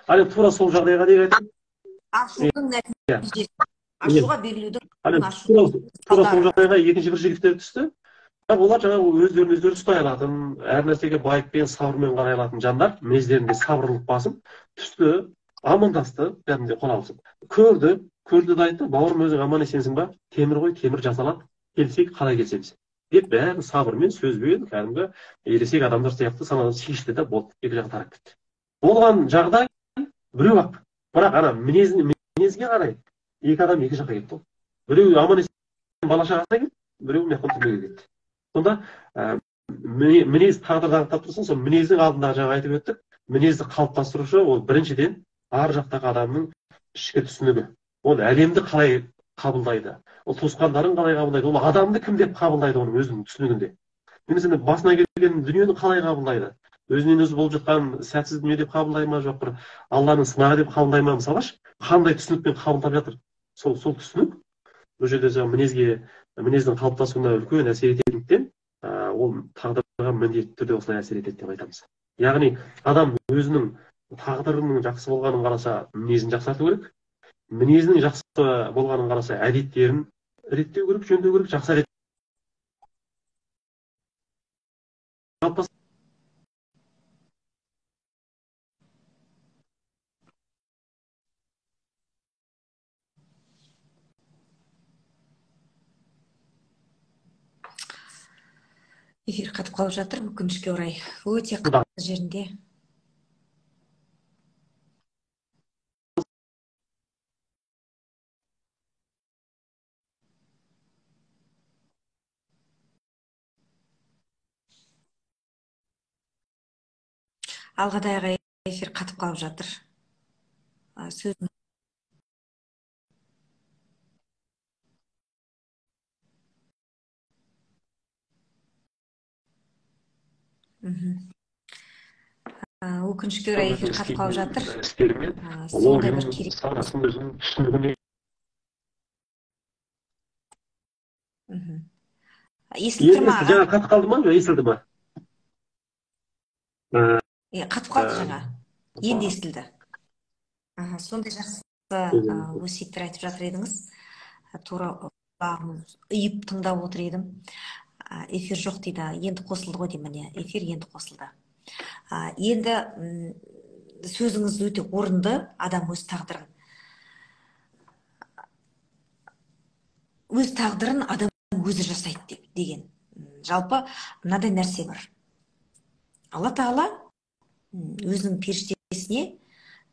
Ал тура сол жағдайға не айтады? Ашудың нәтижесі. Ашуға берілудің тура сол жағдайға екінші бір жігіттер түсті. олар жаңағы өздерін өздері ұстай алатын, әр нәрсеге байыппен, сабырмен қарай алатын жандар, мінездерінде сабырлық басым, түсті, амандасты, кәдімгідей қол алысып. Көрді да айтты, бауырым өзің аман есенсің ба? Темір ғой, темір жасалады, келсек қалай келсеміз. Деп бәрін сабырмен, сөзбен, кәдімгі ересек адамдар сияқты санадан шешті де болды, екі жаққа тарап кетті. Болған жағдай біреу ақ, бірақ ана мінезге қарай екі адам екі жаққа кетті. Біреу аман есен бала шағасына кетті, біреу мектеп түрмеге кетті. Сонда мінез тағдырды анықтап тұрсын, сол мінездің алдында жаңа айтып өттік, мінезді қалыптастырушы ол біріншіден ар жақтағы адамның ішкі түсінігі. Ол әлемді қалай қабылдайды, ол туысқандарын қалай қабылдайды, ол адамды кім деп қабылдайды оның өзінің түсінігінде. Немесе басына келген дүниені қалай қабылдайды, өзінен өзі болып жатқан сәтсіз дүние деп қабылдай ма, жоқ бір Алланың сынағы деп қабылдай ма, мысалы қандай түсінікпен қабылдап жатыр. Сол түсінік бұл жерде мінездің қалыптасуына үлкен әсер ететіндіктен ол тағдырға міндетті түрде осылай әсер етеді деп айтамыз. Яғни адам өзінің тағдырының жақсы болғанын қараса, мінезін жақсарту керек. Мінезінің жақсы болғанын қараса, әдеттерін реттеу керек, жөндеу керек, жақсы әдет. Эфир қатып қалып жатыр, өкінішке орай. Өте қатты жерінде. Алғадай ағай, эфир қатып қалып жатыр. Сөзін. Өкінішке орай эфир қатып қалып жатыр. Сондай бір керек. Естілді ма? Жаңа қатып қалды ма? Естілді ма? Қатып қалды жаңа. Енді естілді. Сондай жақсы өсиеттер айтып жатыр едіңіз. Тура ұйып тыңдап отыр едім. Эфир жоқ дейді. Енді қосылды ғой деймін. Эфир енді қосылды. Енді сөзіңіз өте орынды. Адам өз тағдырын адам өзі жасайды деген. Жалпы мынадай нәрсе бар. Алла Тағала өзінің періштесіне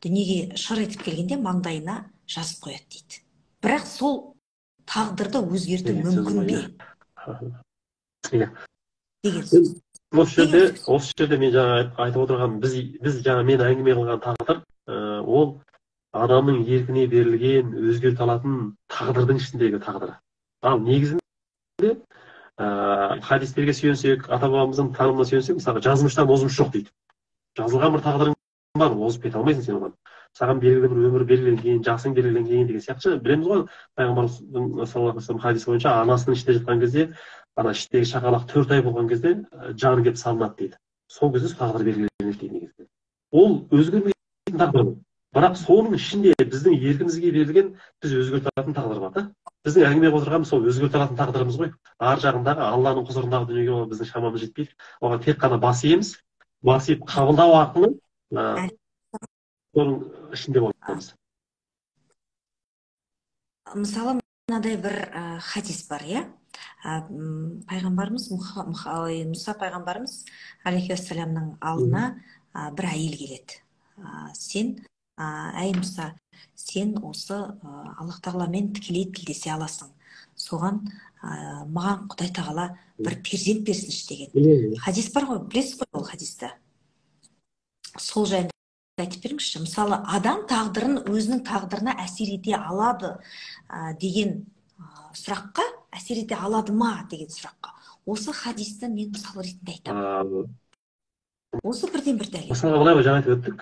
дүниеге шыр етіп келгенде маңдайына жазып қояды дейді. Бірақ сол тағдырды өзгерту мүмкін бе? Деген сөз. Осы жерде мен жаңа айтып отырған, біз жаңа мен әңгіме қылған тағдыр, ол адамның еркіне берілген, өзгерте алатын тағдырдың ішіндегі тағдыры. Ал негізінде хадистерге сүйенсек, ата бабамыздың танымына сүйенсек, мысалы жазмыштан озмыш жоқ дейді. Жазылған бір тағдырың бар, озып кете алмайсың сен одан. Саған белгілі бір өмір белгіленген, жасың белгіленген деген сияқты білеміз ғой. Пайғамбар саллаллаху алейхи вассалам хадис бойынша анасының ішінде жатқан кезде, ана іштегі шақалақ 4 ай болған кезде жаны келіп салынады дейді. Сол кезде тағдыр белгіленеді дейді негізінде. Ол өзгермейтін тағдыр. Бірақ соның ішінде біздің еркімізге берілген, біз өзгерте алатын тағдыр бар да. Біздің әңгіме отырғанымыз сол өзгерте алатын тағдырымыз ғой. Ар жағындағы Алланың құзырындағы дүниеге біздің шамамыз жетпейді. Оған тек қана бас иеміз, бас иіп қабылдау арқылы соның ішінде боламыз. Мысалы, мынадай бір хадис бар, пайғамбарымыз Мұса пайғамбарымыз алейхиссаламның алдына бір әйел келеді. Әй Мұса, сен осы Аллах Тағаламен тікелей тілдесе аласың. Соған маған Құдай Тағала бір перзент берсінші деген. Хадис бар ғой, білесіз ғой ол хадисті. Сол жайында айтып беріңізші. Мысалы, адам тағдырын өзінің тағдырына әсер ете алады деген сұраққа, әсер ете алады ма деген сұраққа. Осы хадисті мен мысал ретінде айтамын. Осы бірден бір дәлел. Мысалға былай жаңа айтып өттік.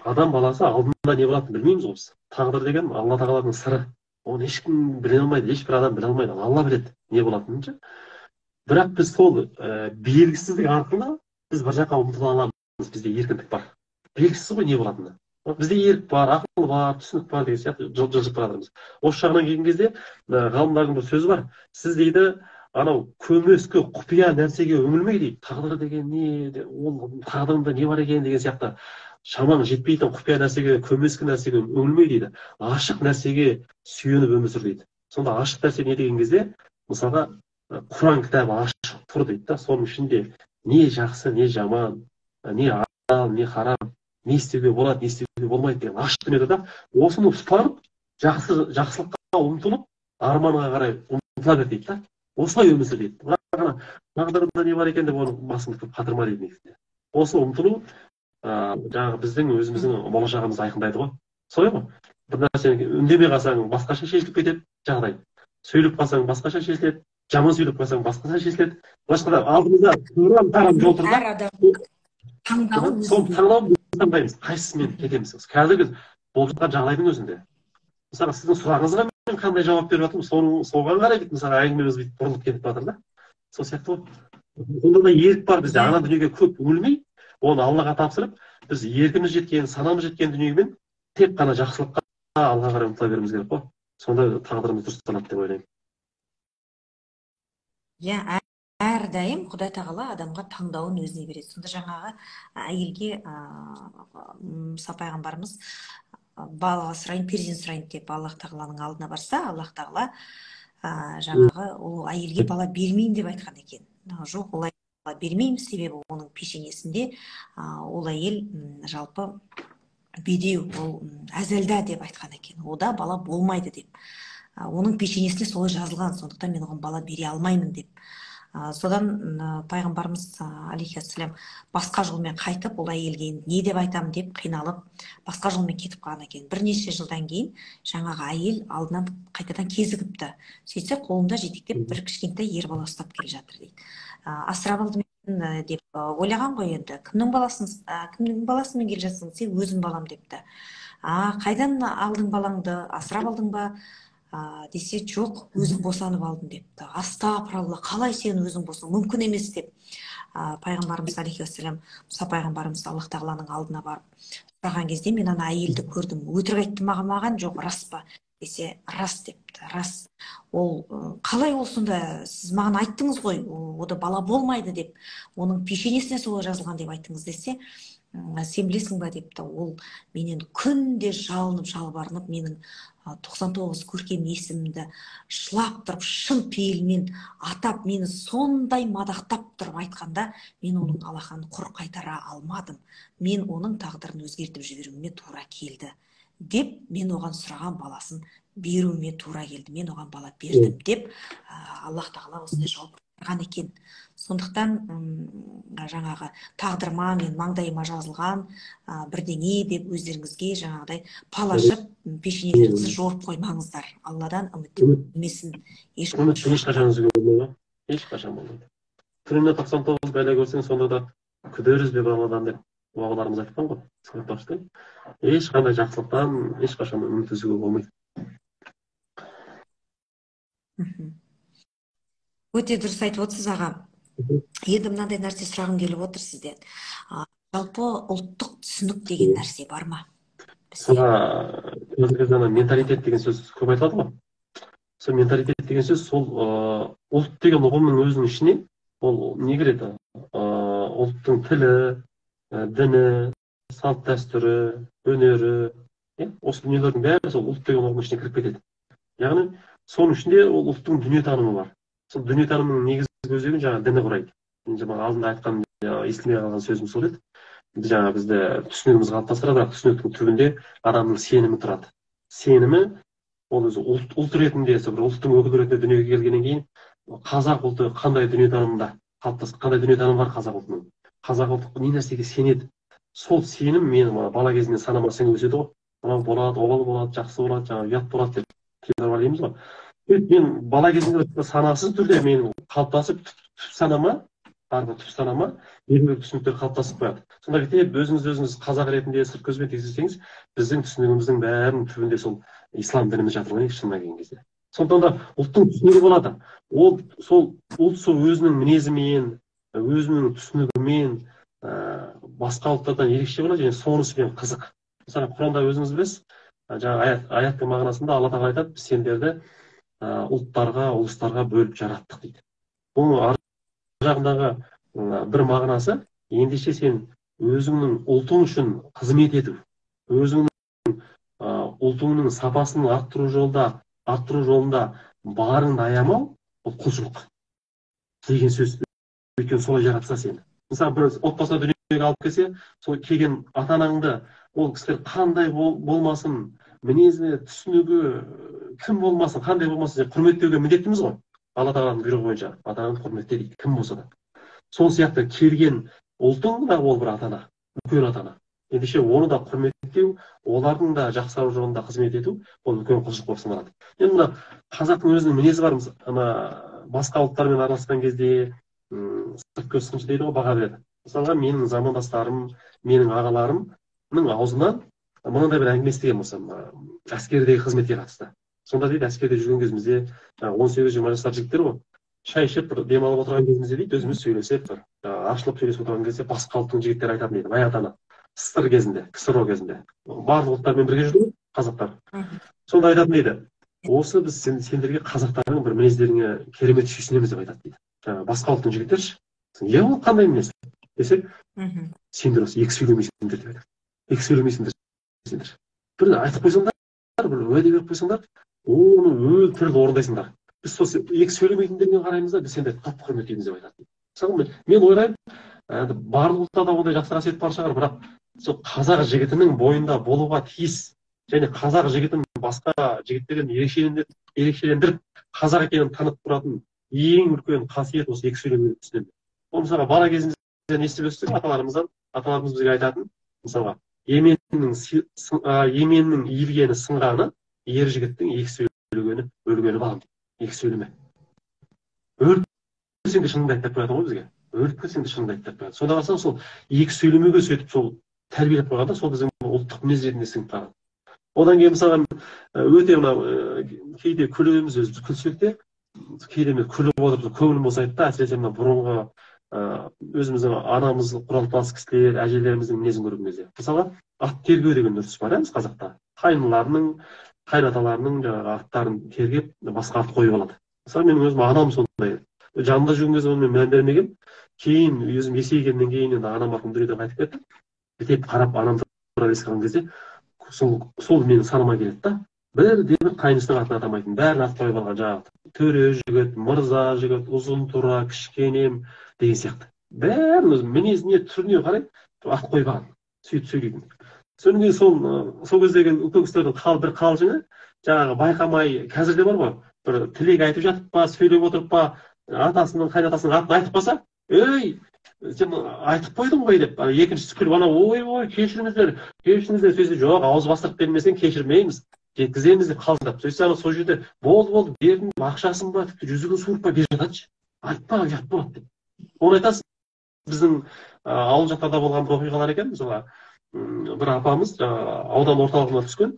Адам баласы алдында не болатынын білмейміз ғой біз. Тағдыр деген Алла Тағаланың сыры. Оны ешкім біле алмайды, ешбір адам біле алмайды. Алла біледі не болатынын. Бірақ біз сол белгісіздік арқылы біз бір жаққа ұмтыла аламыз. Бізде еркіндік бар. Белгісіз ғой не болатыны. Бізде ерік бар, ақыл бар, түсінік бар деген сияқты жылжып баратырмыз. Осы жағынан келген кезде ғалымдардың бір сөзі бар. Сіз дейді, анау көмескі құпия нәрсеге үңілмей дейді. Тағдыр деген не, ол тағдырында не бар екен деген сияқты шамаң жетпейтін құпия нәрсеге, көмескі нәрсеге үңілмей дейді. Ашық нәрсеге сүйеніп өмір сүр дейді. Сонда ашық нәрсе не деген кезде, мысалға Құран кітабы ашық тұр дейді да, соның ішінде не жақсы, не жаман, не halal, не харам, не істеуге болады, не істеуге болмайды деген ашық дүниеде да, осыны ұстанып, жақсылыққа ұмтылып, арманға қарай ұмтыла бер дейді да. Осылай өмір сүр дейді. Бірақ тағдырында не бар екен деп оның басыңды көп қатырма дейді негізінде. Осы ұмтылу жаңағы біздің өзіміздің болашағымызды айқындайды ғой. Солай ғой. Бір нәрсені үндемей қалсаң басқаша шешіліп кетеді жағдай. Сөйлеп қалсаң басқаша шешіледі, жаман сөйлеп қалсаң басқаша шешіледі. Былайша айтқанда алдымызда тарам жол тұр да. Таңдауын сол таңдауын біз таңдаймыз. Қайсысымен кетеміз? Қазіргі болып жатқан жағдайдың өзінде. Мысалы, сіздің сұрағыңызға мен қандай жауап беріп жатырмын, соған қарай мысалы әңгімеміз бүйтіп бұрылып кетіп жатыр да. Сол сияқты ғой. Сонда да ерік бар бізде. Ана дүниеге көп үңілмей, оны Аллаға тапсырып, біз еркіміз жеткен, санамыз жеткен дүниемен тек қана жақсылыққа алға қарай ұмтыла беруіміз керек қой. Сонда тағдырымыз дұрысталады деп ойлаймын. Иә, әрдайым Құдай тағала адамға таңдауын өзіне береді. Сонда жаңағы әйелге Мұса пайғамбарымыз бала сұрайын, перзент сұрайын деп Аллах тағаланың алдына барса, Аллах тағала жаңағы ол әйелге бала бермеймін деп айтқан екен. Жоқ, олай бала бермейміз, себебі оның пешенесінде ол әйел жалпы бедеу, ол әзәлда деп айтқан екен. Ода бала болмайды деп. Оның пешенесіне солай жазылған, сондықтан мен оған бала бере алмаймын деп. Содан пайғамбарымыз алейхиссалам басқа жолмен қайтып, ол әйелге не деп айтамын деп қиналып, басқа жолмен кетіп қалған екен. Бірнеше жылдан кейін жаңағы әйел алдынан қайтадан кезігіпті. Сөйтсе қолында жетектеп бір кішкентай ер бала ұстап келе жатыр дейді. Асырап алды мен деп ойлаған ғой енді. Кімнің баласымен келе жатсың? Сен өзім балам депті. Қайдан алдың балаңды? Асырап алдың ба? Десе, жоқ, өзім босанып алдым депті. Астағфиралла, қалай сен өзің босың? Мүмкін емес деп. Пайғамбарымыз алейхиссалам, Мұса пайғамбарымыз Аллах тағаланың алдына барып сұраған кезде, мен ана әйелді көрдім. Өтірік айтты маған, жоқ, рас па? Десе, рас депті. Рас. Ол қалай ол сонда? Сіз маған айттыңыз ғой, ода бала болмайды деп. Оның пешенесіне солай жазылған деп айттыңыз десе, сен білесің ба депті. Ол менен күнде жалынып, жалбарынып, менің 99 көркем есімімді шылап тұрып, шын пейілмен атап, мені сондай мадақтап тұрып айтқанда, мен оның алақанын құр қайтара алмадым. Мен оның тағдырын өзгертіп жіберуіме тура келді деп, мен оған сұраған баласын беруіме тура келді. Мен оған бала бердім деп, Аллах тағала осындай жауап берген екен. Сондықтан жаңағы тағдырма, мен маңдайыма жазылған бірдеңе деп өздеріңізге жаңағыдай палашып, пешенелеріңізді жорып қоймаңыздар. Алладан үміттенбесін. Ешқашан үзуге болмайды. Ешқашан болмайды. Күніне 99 бәле көрсең, сонда да күдер үзбе Алладан деп бабаларымыз айтқан ғой. Ешқандай жақсылықтан ешқашан үміт үзуге болмайды. Өте дұрыс айтып отырсыз, аға. Енді мынандай нәрсе сұрағым келіп отыр сізден. Жалпы ұлттық түсінік деген нәрсе бар ма? Қазіргі менталитет деген сөз көп айтылады ғой. Сол менталитет деген сөз, сол ұлт деген ұғымның өзінің ішіне ол не кіреді? Ұлттың тілі, діні, салт дәстүрі, өнері, осы дүниелердің бәрі сол ұлт деген ұғымның ішіне кіріп кетеді. Яғни соның ішінде ол ұлттың дүниетанымы бар. Сол дүниетанымның негізгі өзегін жаңа діні құрайды. Жаңа алдында айтқан естілмей қалған сөзім сол еді. Жаңа бізді түсінігіміз қалыптастырады, бірақ түсініктің түбінде адамның сенімі тұрады. Сенімі ол өзі ұлт ретінде, бір ұлттың өкілі ретінде дүниеге келгеннен кейін қазақ ұлты қандай дүниетанымда қалыптасты, қандай дүниетаным бар қазақ ұлтының. Қазақ ұлты не нәрсеге сенеді. Сол сенім мен бала кезімнен санама сіңіп өседі ғой. Мынау болады, обал болады, жақсы болады, жаңа ұят болады деп дейміз ғой. Мен бала кезімде санасыз түрде мен қалыптасып түп санама белгілі түсініктер қалыптасып қояды. Сонда кетіп өзіңіз қазақ ретінде сырт көзбен тексерсеңіз, біздің түсінігіміздің бәрінің түбінде сол ислам дініміз жатыр ғой, шынына келген кезде. Сондықтан да ұлттың түсінігі болады. Ол өзінің мінезімен, өзінің түсінігімен басқа ұлттардан ерекше болады, және сонысымен қызық. Мысалы, Құранда өзіңіз білесіз, жаңа аяттың мағынасында Алла тағала айтады, біз сендерді ұлттарға, ұлыстарға бөліп жараттық дейді. Оның ар жағындағы бір мағынасы, ендеше сен өзіңнің ұлтың үшін қызмет ету, өзіңнің ұлтыңның сапасын арттыру жолында барыңды аямау, ол құлшылық деген сөз. Өйткені солай жаратса сені. Мысалы, бір отбасына дүниеге алып келсе, сол келген ата анаңды ол кісілер қандай болмасын, мінезі, түсінігі кім болмасын, қандай болмасын, сен құрметтеуге міндеттіміз ғой. Алла тағаланың бұйрығы бойынша ата анаңды құрметте дейді, кім болса да. Сол сияқты келген ұлтың да ол бір ата ана, үлкен ата ана. Ендеше оны да құрметтеу, олардың да жақсару жолында қызмет ету, ол үлкен құлшылық болып саналады. Енді мына қазақтың өзінің мінезі бар, басқа ұлттармен араласқан кезде сырт көз сыншы дейді ғой, баға береді. Мысалға, менің замандастарым, менің ағаларымның аузынан мынандай бір әңгіме естіген болсам, әскердегі қызметке қатысты. Сонда дейді, әскерде жүрген кезімізде 18-20 жастар жігіттер ғой, шай ішіп бір демалып отырған кезімізде дейді, өзіміз сөйлесіп, бір ашылып сөйлесіп отырған кезде басқа ұлттың жігіттері айтатын дейді, бай ата ана, СССР кезінде, КСРО кезінде, барлық ұлттармен бірге жүрді ғой, қазақтар. Сонда айтатын дейді, осы біз сендерге қазақтардың бір мінездеріңе керемет сүйсінеміз деп айтады дейді. Басқа ұлттың жігіттері, иә, ол қандай мінез десек, сендер осы екі сөйлемейсіңдер деп айтады. Екі сөйлемейсіңдер сендер. Бір айтып қойсаңдар, бір уәде беріп қойсаңдар, оны өлтіріп орындайсыңдар. Біз сол екі сөйлемейтіндерге қараймыз да, біз сендерді қатты құрметтейміз деп айтады. Мысалы, мен ойлаймын, барлық ұлтта да ондай жақсы қасиет бар шығар, бірақ сол қазақ жігітінің бойында болуға тиіс, және қазақ жігітін басқа жігіттерден ерекшелендіріп, қазақ екенін танып тұратын ең үлкен қасиет осы екі сөйлемді түсінемін. Ол мысалға бала кезімізден естіп өстік аталарымыз бізге айтатын, мысалға, еменнің иілгені сынғаны, ер жігіттің екі сөйлегені өлгені бағым. Екі сөйлеме. Өліп кетсең де шыныңды айт деп қояды ғой бізге. Өліп кетсең де шыныңды айт деп қояды. Сонда қалсаң, сол екі сөйлемеге сөйтіп сол тәрбиелеп қойғанда, сол біздің ұлттық мінез ретінде сіңіп қалады. Одан кейін мысалға өте кейде күлеміз, өзіміз күлсек те, кейде күліп отырып көңілім босайды да, әсіресе бұрынғы өзіміздің анамыз құралпас кісілер, әжелеріміздің мінезін көрген кезде. Мысалға, ат тергеу деген үрдіс бар біз қазақта. Қайныларының, қайнаталарының аттарын тергеп, басқа ат қойып алады. Мысалы, менің өзім анам сондай. Жанында жүрген кезде мен мән бермеген. Кейін өзім есейгеннен кейін енді анам марқұм дүниеден қайтып кетті. Бітеп қарап анам туралы еске кезде сол менің санама келеді да. Бірде-бір қайнысының атын атамайтын, бәрін ат қойып алған, жаңағы төре жігіт, мырза жігіт, ұзын тура, кішкенем деген сияқты. Бәрін өзім мінезіне, түріне қарай ат қойып алған, сөйтіп сөйлейтін. Содан кейін сол кездегі үлкен кісілердің бір қалжыңы, жаңағы байқамай, қазірде бар ғой, бір тілек айтып жатып па, сөйлеп отырып па, атасының, қайнатасының атын айтып қалса, ей, сен айтып қойдың ғой деп, екіншісі күліп, ой, кешіріңіздер, сөзі жоқ, ауыз бастырып бермесең кешірмейміз, жеткіземіз деп қалжыңдап. Сөйтсе сол жерде болды, бердім, ақшасын ба, тіпті жүзігін суырып па беріп жатады. Айтпа, ұят болады деп. Оны айтасыз, біздің ауыл жақтарда болған бір оқиғалар екен, мысалға, бір апамыз аудан орталығына түскен,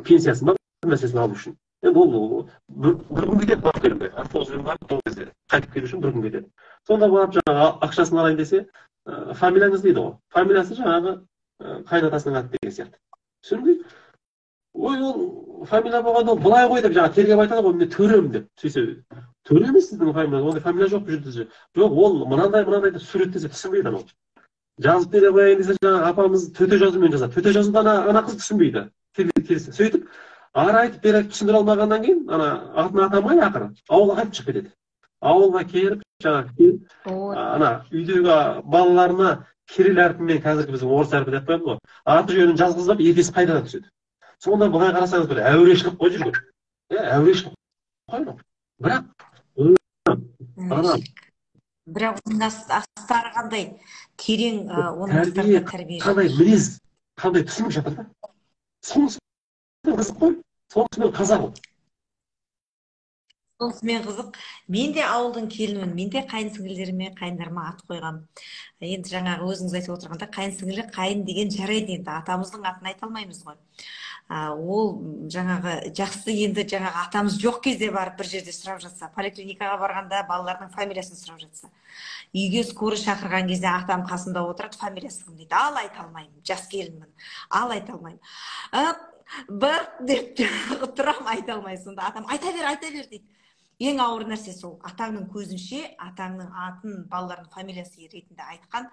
пенсиясын ба, мәселесін алу үшін. Енді ол бір күн кетеді барып келуге, автобуспен барып сол кезде қайтып келу үшін бір күн кетеді. Сонда барып жаңағы ақшасын алайын десе, фамилияңыз дейді ғой. Фамилиясы жаңағы қайнатасының аты деген сияқты. Түсінбей, ой, ол фамилия болғанда ол былай ғой деп жаңағы тергеп айтады ғой, мен төрем деп. Сөйтсе, төре емес сіздің фамилияңыз, ондай фамилия жоқ бұл жерде. Жоқ, ол мынандай деп суреттесе түсінбейді анау. Жазып бере қояйын десе, жаңағы апамыз төте жазумен жазады. Төте жазуды ана қыз түсінбейді. Сөйтіп, ары айтып бері түсіндіре алмағаннан кейін, атын атамай ақыры ауылға қайтып шығып кетеді. Ауылға келіп, үйдегі балаларына кирилл әрпімен, қазіргі біздің орыс әрпі деп қоямыз ғой, аты жөнін жазғызып, ертесі қайтадан түседі. Сонда былай қарасаңыз бір әурешік қылып қой жүрген. Әурешік қылып қой. Бірақ оның астары қандай терең, оның астарында тәрбие жатыр. Қандай мінез, қандай түсінік жатыр да. Сонысымен қызық қой, сонысымен қазақ ол. Сонысымен қызық. Мен де ауылдың келінімін, мен де қайын сіңілдеріме, қайындарыма ат қойғам. Енді жаңағы өзіңіз айтып отырғанда, қайын сіңілі қайын деген жарайды, енді атамыздың атын айта алмаймыз ғой. Ол жаңағы жақсы, енді жаңағы атамыз жоқ кезде барып бір жерде сұрап жатса, поликлиникаға барғанда балалардың фамилиясын сұрап жатса, үйге скорый шақырған кезде атам қасында отырады, фамилиясы кім дейді, ал айта алмаймын, жас келінмін, ал айта алмаймын. Бір деп тұрам, айта алмай, сонда атам айта бер дейді. ең ауыр нәрсе сол атаңның көзінше атаңның атын балалардың фамилиясы ретінде айтқан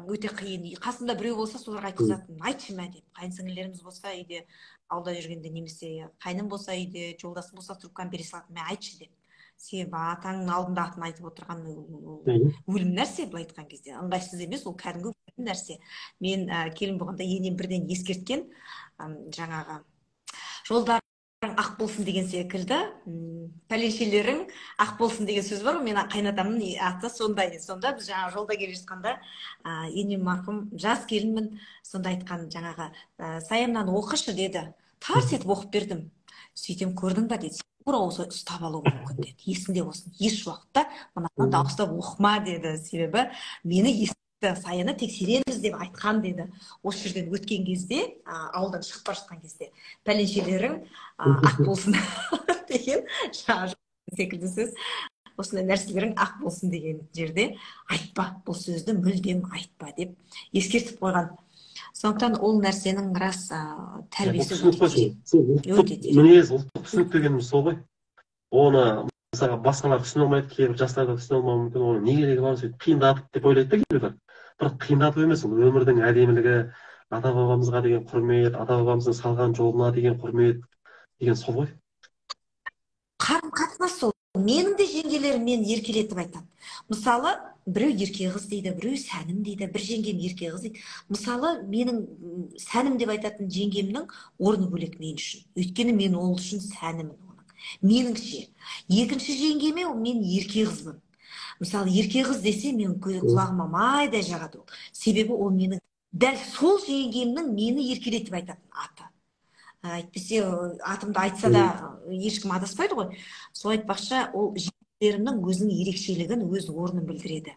өте қиын. Қасында біреу болса соларға айтқызатын, айтшы мә деп. Қайын-сіңлілеріміз болса үйде, ауылда жүргенде, немесе қайным болса үйде, жолдасы болса трубканы бере салатын, мә айтшы деп. Себебі атаңның алдында атын айтып отырған өлім нәрсе, былай айтқан кезде ыңғайсыз емес, ол кәдімгі өлім нәрсе. Мен келін болғанда енем бірден ескерткен, жаңағы жолдар ақ болсын деген секілді, пәленшелерің ақ болсын деген сөз бар ғой, мен қайнатамның аты сондай. Сонда біз жаңа жолда келе жатқанда енем марқұм жас келінмін, сонда айтқан жаңағы Саямнан оқышы деді. Тарс етіп оқып бердім. Сөйтем, көрдің ба деді. Тура осы ұстап алуы мүмкін деді. Есіңде болсын, еш уақытта мынаны дауыстап оқыма деді. Себебі мені Саяны тексереміз деп айтқан деді. Осы жерден өткен кезде, ауылдан шығып бара жатқан кезде, пәленшелерің ақ болсын деген секілді сөз. Осындай нәрселерің ақ болсын деген жерде айтпа, бұл сөзді мүлдем айтпа деп ескертіп қойған. Сондықтан ол нәрсенің рас тәрбиесі өте терең. Мінез, ұлттық түсінік дегеніміз сол ғой. Оны мысалы басқалар түсіне алмайды, кейбір жастар да түсіне алмауы мүмкін, оны не керегі бар, сөйтіп қиындатып деп ойлайды да кейбіреулер. Бірақ қиындату емес, ол өмірдің әдемілігі, ата бабамызға деген құрмет, ата бабамыздың салған жолына деген құрмет деген сол ғой. Қарым-қатынас сол. Менің де жеңгелерім мені еркелетіп айтады. Мысалы, біреу ерке қыз дейді, біреу сәнім дейді, бір жеңгем ерке қыз дейді. Мысалы, менің сәнім деп айтатын жеңгемнің орны бөлек мен үшін. Өйткені мен ол үшін сәнімін оның. Меніңше. Екінші жеңгеме мен ерке қызбын. Мысалы, ерке қыз десе, мен құлағыма майдай жағады ол. Себебі ол менің дәл сол жеңгемнің мені еркелетіп айтатын аты. Әйтпесе, атымды айтса да ешкім адаспайды ғой. Сол айтпақшы, ол жеңгелерімнің өзінің ерекшелігін, өз орнын білдіреді.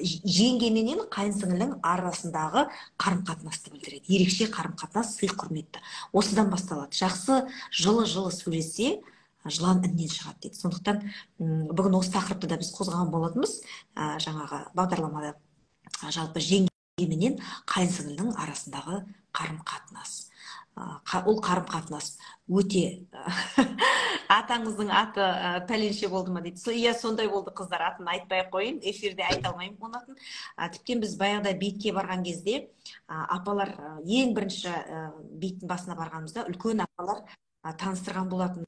Жеңгеменен қайын-сіңлінің арасындағы қарым-қатынасты білдіреді. Ерекше қарым-қатынас, сый-құрметті. Осыдан басталады. Жақсы, жылы-жылы сөйлесе, жылан іннен шығады дейді. Сондықтан бүгін осы тақырыпты да біз қозғаған болатынбыз. Жаңағы бағдарламада жалпы жеңгеменен қайын-сіңлінің арасындағы қарым-қатынас. Ол қарым-қатынас өте атаңыздың аты пәленше болды ма дейді. Иә, сондай болды қыздар, атын айтпай қойын, эфирде айта алмаймын болатын. Тіптен біз баяғыда бейітке барған кезде апалар ең бірінші бейіттің басына барғанымызда үлкен апалар таныстырған болатын.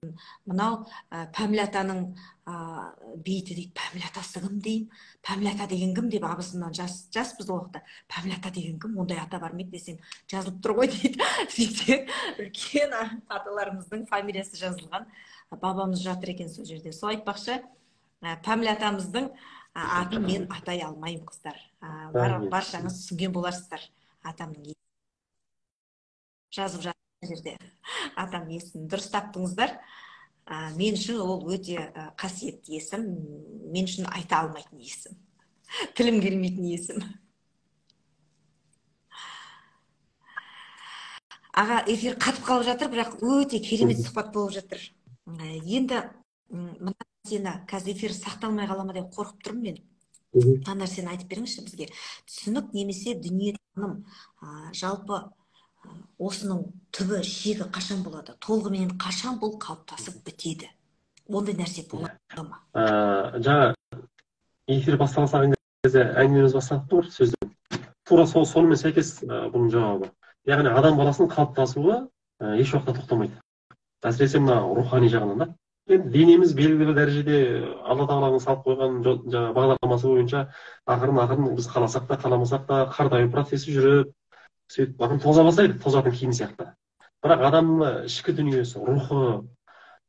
Мынау Пәмілә атаның бейіті дейді. Пәмілә атасы кім деймін? Пәмілә ата деген кім деп абысынан жас біз ол уақытта. Пәмілә ата деген кім? Ондай ата бар ма еді десем, жазылып тұр ғой дейді. Сөйтсе үлкен аталарымыздың фамилиясы жазылған. Бабамыз жатыр екен сол жерде. Сол айтпақшы, Пәмілә атамыздың атын мен атай алмаймын, қыздар. Баршаңыз түсінген боларсыздар. Атамның жазып жатыр жерде. Атам есім дұрыс таптыңыздар. Мен үшін ол өте қасиетті есім. Мен үшін айта алмайтын есім. Тілім келмейтін есім. Аға, эфир қатып қалып жатыр, бірақ өте керемет сұхбат болып жатыр. Енді мына нәрсені қазір эфир сақталмай қала ма деп қорқып тұрмын мен. Мына нәрсені айтып беріңізші бізге. Түсінік немесе дүниетаным жалпы осының түбі, шегі қашан болады? Толығымен қашан бұл қалыптасып бітеді? Ондай нәрсе болады ма? Жаңа эфир басталған кезде әңгімеміз басталып тұр сөздің. Тура сонымен сәйкес бұның жауабы. Яғни адам баласының қалыптасуы еш уақытта тоқтамайды. Әсіресе мына рухани жағынан да. Енді денеміз белгілі бір дәрежеде Алла тағаланың салып қойған жаңа бағдарламасы бойынша ақырын біз қаласақ та қаламасақ та қартаю процесі жүріп, сөйтіп бағын тоза бастайды, тозатын киім сияқты. Бірақ адамның ішкі дүниесі, рухы,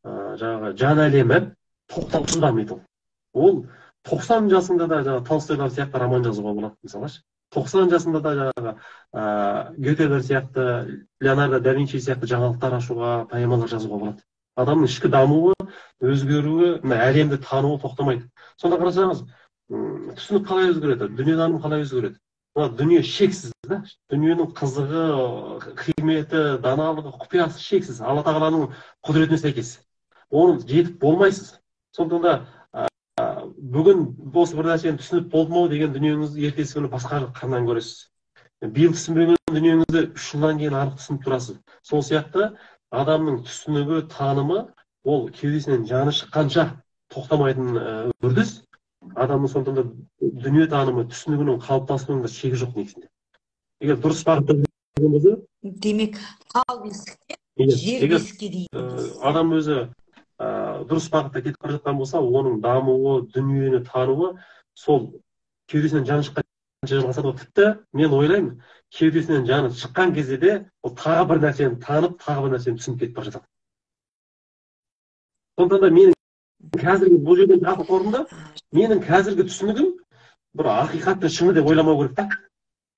жаңағы жан әлемі тоқтаусыз дамиды. Ол 90 жасында да жаңағы Толстойлар сияқты роман жазуға болады, мысалы. 90 жасында да жаңағы Гетелер сияқты, Леонардо да Винчи сияқты жаңалықтар ашуға, поэмалар жазуға болады. Адамның ішкі дамуы, өзгеруі, әлемді тануы тоқтамайды. Сонда қарасаңыз, түсінік қалай өзгереді, дүниетаным қалай өзгереді? Дүние шексіз, да? Дүниенің қызығы, қиметі, даналығы, құпиясы шексіз. Алла тағаланың құдіретіне сәйкес. Оны жетіп болмайсыз. Сондықтан да бүгін осы бір нәрсені түсініп болды ма деген дүниеңізді ертесі күні басқа қырынан көресіз. Биыл түсінбеген дүниеңізді 3 жылдан кейін анық түсініп тұрасыз. Сол сияқты адамның түсінігі, танымы ол кеудесінен жаны шыққанша тоқтамайтын үрдіс. Адамның сондықтан да дүниетанымы, түсінігінің қалыптасуында шегі жоқ негізінде. Егер дұрыс бағытта жүрген болса, демек тал бесіктен егер жер егер бесікке дейін адам өзі дұрыс бағытта кетіп бара жатқан болса, оның дамуы, дүниені тануы сол кеудесінен жаны шыққанша жалғасады. Тіпті мен ойлаймын, кеудесінен жаны шыққан кезде де ол тағы бір нәрсені танып, тағы бір нәрсені түсініп кетіп бара жатады. Сондықтан да менің қазіргі бұл жерден жалпы қорытынды, менің қазіргі түсінігім бір ақиқатты шыны деп ойламау керек та.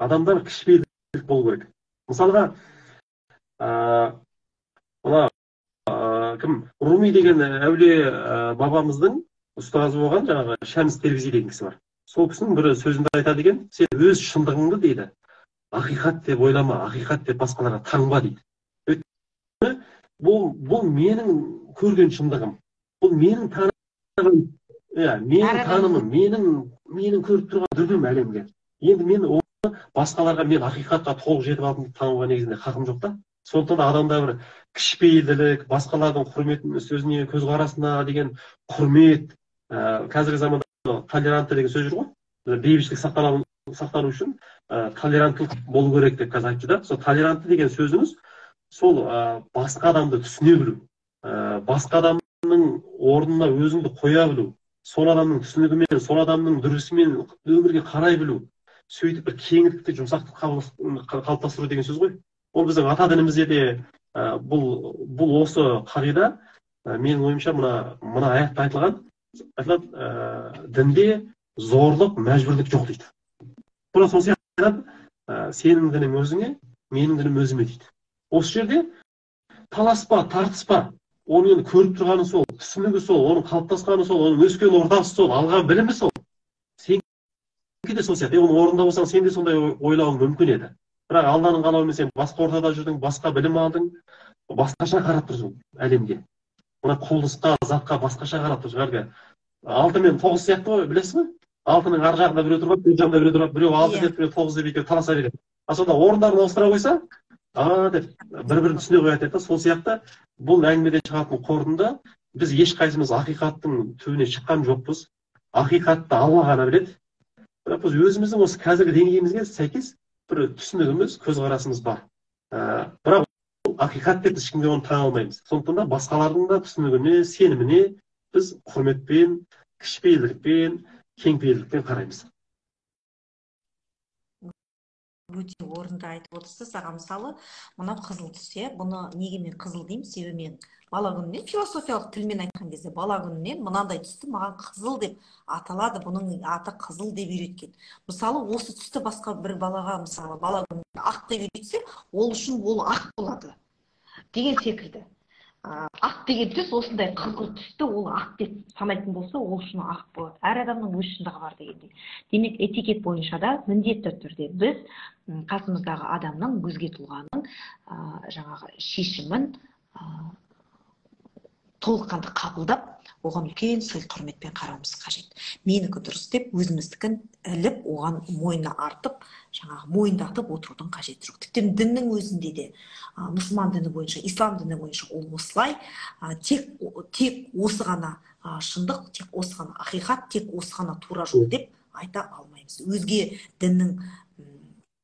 Адамдар кішіпейілдік болу керек. Мысалға, мына кім Руми деген әулие бабамыздың ұстазы болған жаңағы Шәмс Тербизи деген кісі бар. Сол кісінің бір сөзінде айтады екен, сен өз шындығыңды дейді, ақиқат деп ойлама, ақиқат деп басқаларға таңба дейді. Өйткені бұл менің көрген шындығым. Бұл менің танымым, менің танымым, менің көріп тұрған дүрбім әлемге. Енді мен оны басқаларға мен ақиқатқа толық жетіп алдым деп тануға негізінде хақым жоқ та. Сондықтан да адамда бір кішіпейілділік, басқалардың құрметін сөзіне, көзқарасына деген құрмет, қазіргі заманда толерантты деген сөз жүр ғой. Бейбітшілік сақтану үшін толеранттылық болу керек деп қазір айтты да. Сол толерантты деген сөзіміз сол басқа адамды түсіне білу, басқа адамның орнына өзіңді қоя білу, сол адамның түсінігімен, сол адамның дүрісімен өмірге қарай білу, сөйтіп бір кеңдікті, жұмсақтық қалыптастыру деген сөз ғой. Ол біздің ата дінімізде де бұл осы қағида, менің ойымша мына аятта айтылады, дінде зорлық, мәжбүрлік жоқ дейді. Тура сол сияқты сенің дінің өзіңе, менің дінім өзіме дейді. Осы жерде таласпа, тартыспа, оның енді көріп тұрғаны сол, түсінігі сол, оның қалыптасқаны сол, оның өскен ортасы сол, алған білімі сол. Сенге де сол сияқты, оның орнында болсаң, сен де сондай ойлауың мүмкін еді. Бірақ Алланың қалауымен сен басқа ортада жүрдің, басқа білім алдың, басқаша қарап тұрсың әлемге. Мына құбылысқа, затқа басқаша қарап тұрсың. Әлгі 6 мен 9 сияқты ғой, білесіз бе? 6-ның ар жағында біреу тұрады, бер жағында біреу тұрады, біреу 6 деп, біреу 9 деп екеуі таласа береді. Сонда орындарын ауыстыра қойса, деп бір-бірін түсіне қояды да. Сол сияқты бұл әңгімеден шығатын қорытынды, біз ешқайсымыз ақиқаттың түбіне шыққан жоқпыз. Ақиқатты Алла ғана біледі. Бірақ біз өзіміздің осы қазіргі деңгейімізге сәйкес бір түсінігіміз, көзқарасымыз бар. Бірақ ақиқат деп ешкімге оны таң алмаймыз. Сондықтан да басқалардың да түсінігіне, сеніміне біз құрметпен, кішіпейілдікпен, кеңпейілдікпен қараймыз. Өте орынды айтып отырсыз. Саған мысалы, мынау қызыл түс, бұны неге мен қызыл деймін? Себебі мен бала күнінен, философиялық тілмен айтқан кезде, бала күнінен мынандай түсті маған қызыл деп аталады, бұның аты қызыл деп үйреткен. Мысалы, осы түсті басқа бір балаға, мысалы, бала күнінде ақ деп үйретсе, ол үшін ол ақ болады деген секілді. Ақ деген түс, осындай қызыл түсті ол ақ деп санайтын болса, ол үшін ақ болады. Әр адамның өз шындығы бар дегендей. Демек, этикет бойынша да міндетті түрде біз қасымыздағы адамның, өзге тұлғаның жаңағы шешімін толыққанды қабылдап, оған үлкен сый құрметпен қарауымыз қажет. Менікі дұрыс деп өзіміздікін іліп, оған мойнына артып, жаңағы мойындатып отырудың қажеті жоқ. Тіптен діннің өзінде де, мұсылман діні бойынша, ислам діні бойынша ол осылай, тек осы ғана шындық, тек осы ғана ақиқат, тек осы ғана тура жол деп айта алмаймыз. Өзге діннің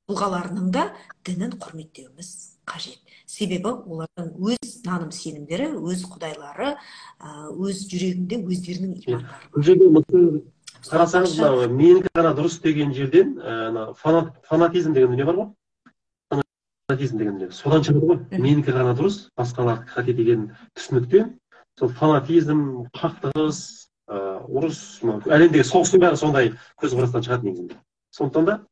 тұлғаларының да дінін құрметтеуіміз қажет. Себебі олардың өз наным сенімдері, өз құдайлары, өз жүрегінде өздерінің имандары. Бұл жерде қарасаңыз, менікі ғана дұрыс деген жерден фанатизм деген дүние бар ғой? Фанатизм деген дүние. Содан шығады ғой. Менікі ғана дұрыс, басқалар қате деген түсініктен, сол фанатизм, қақтығыс, ұрыс, әлемдегі соғыстың бәрі сондай көзқарастан шығады негізінде. Сондықтан да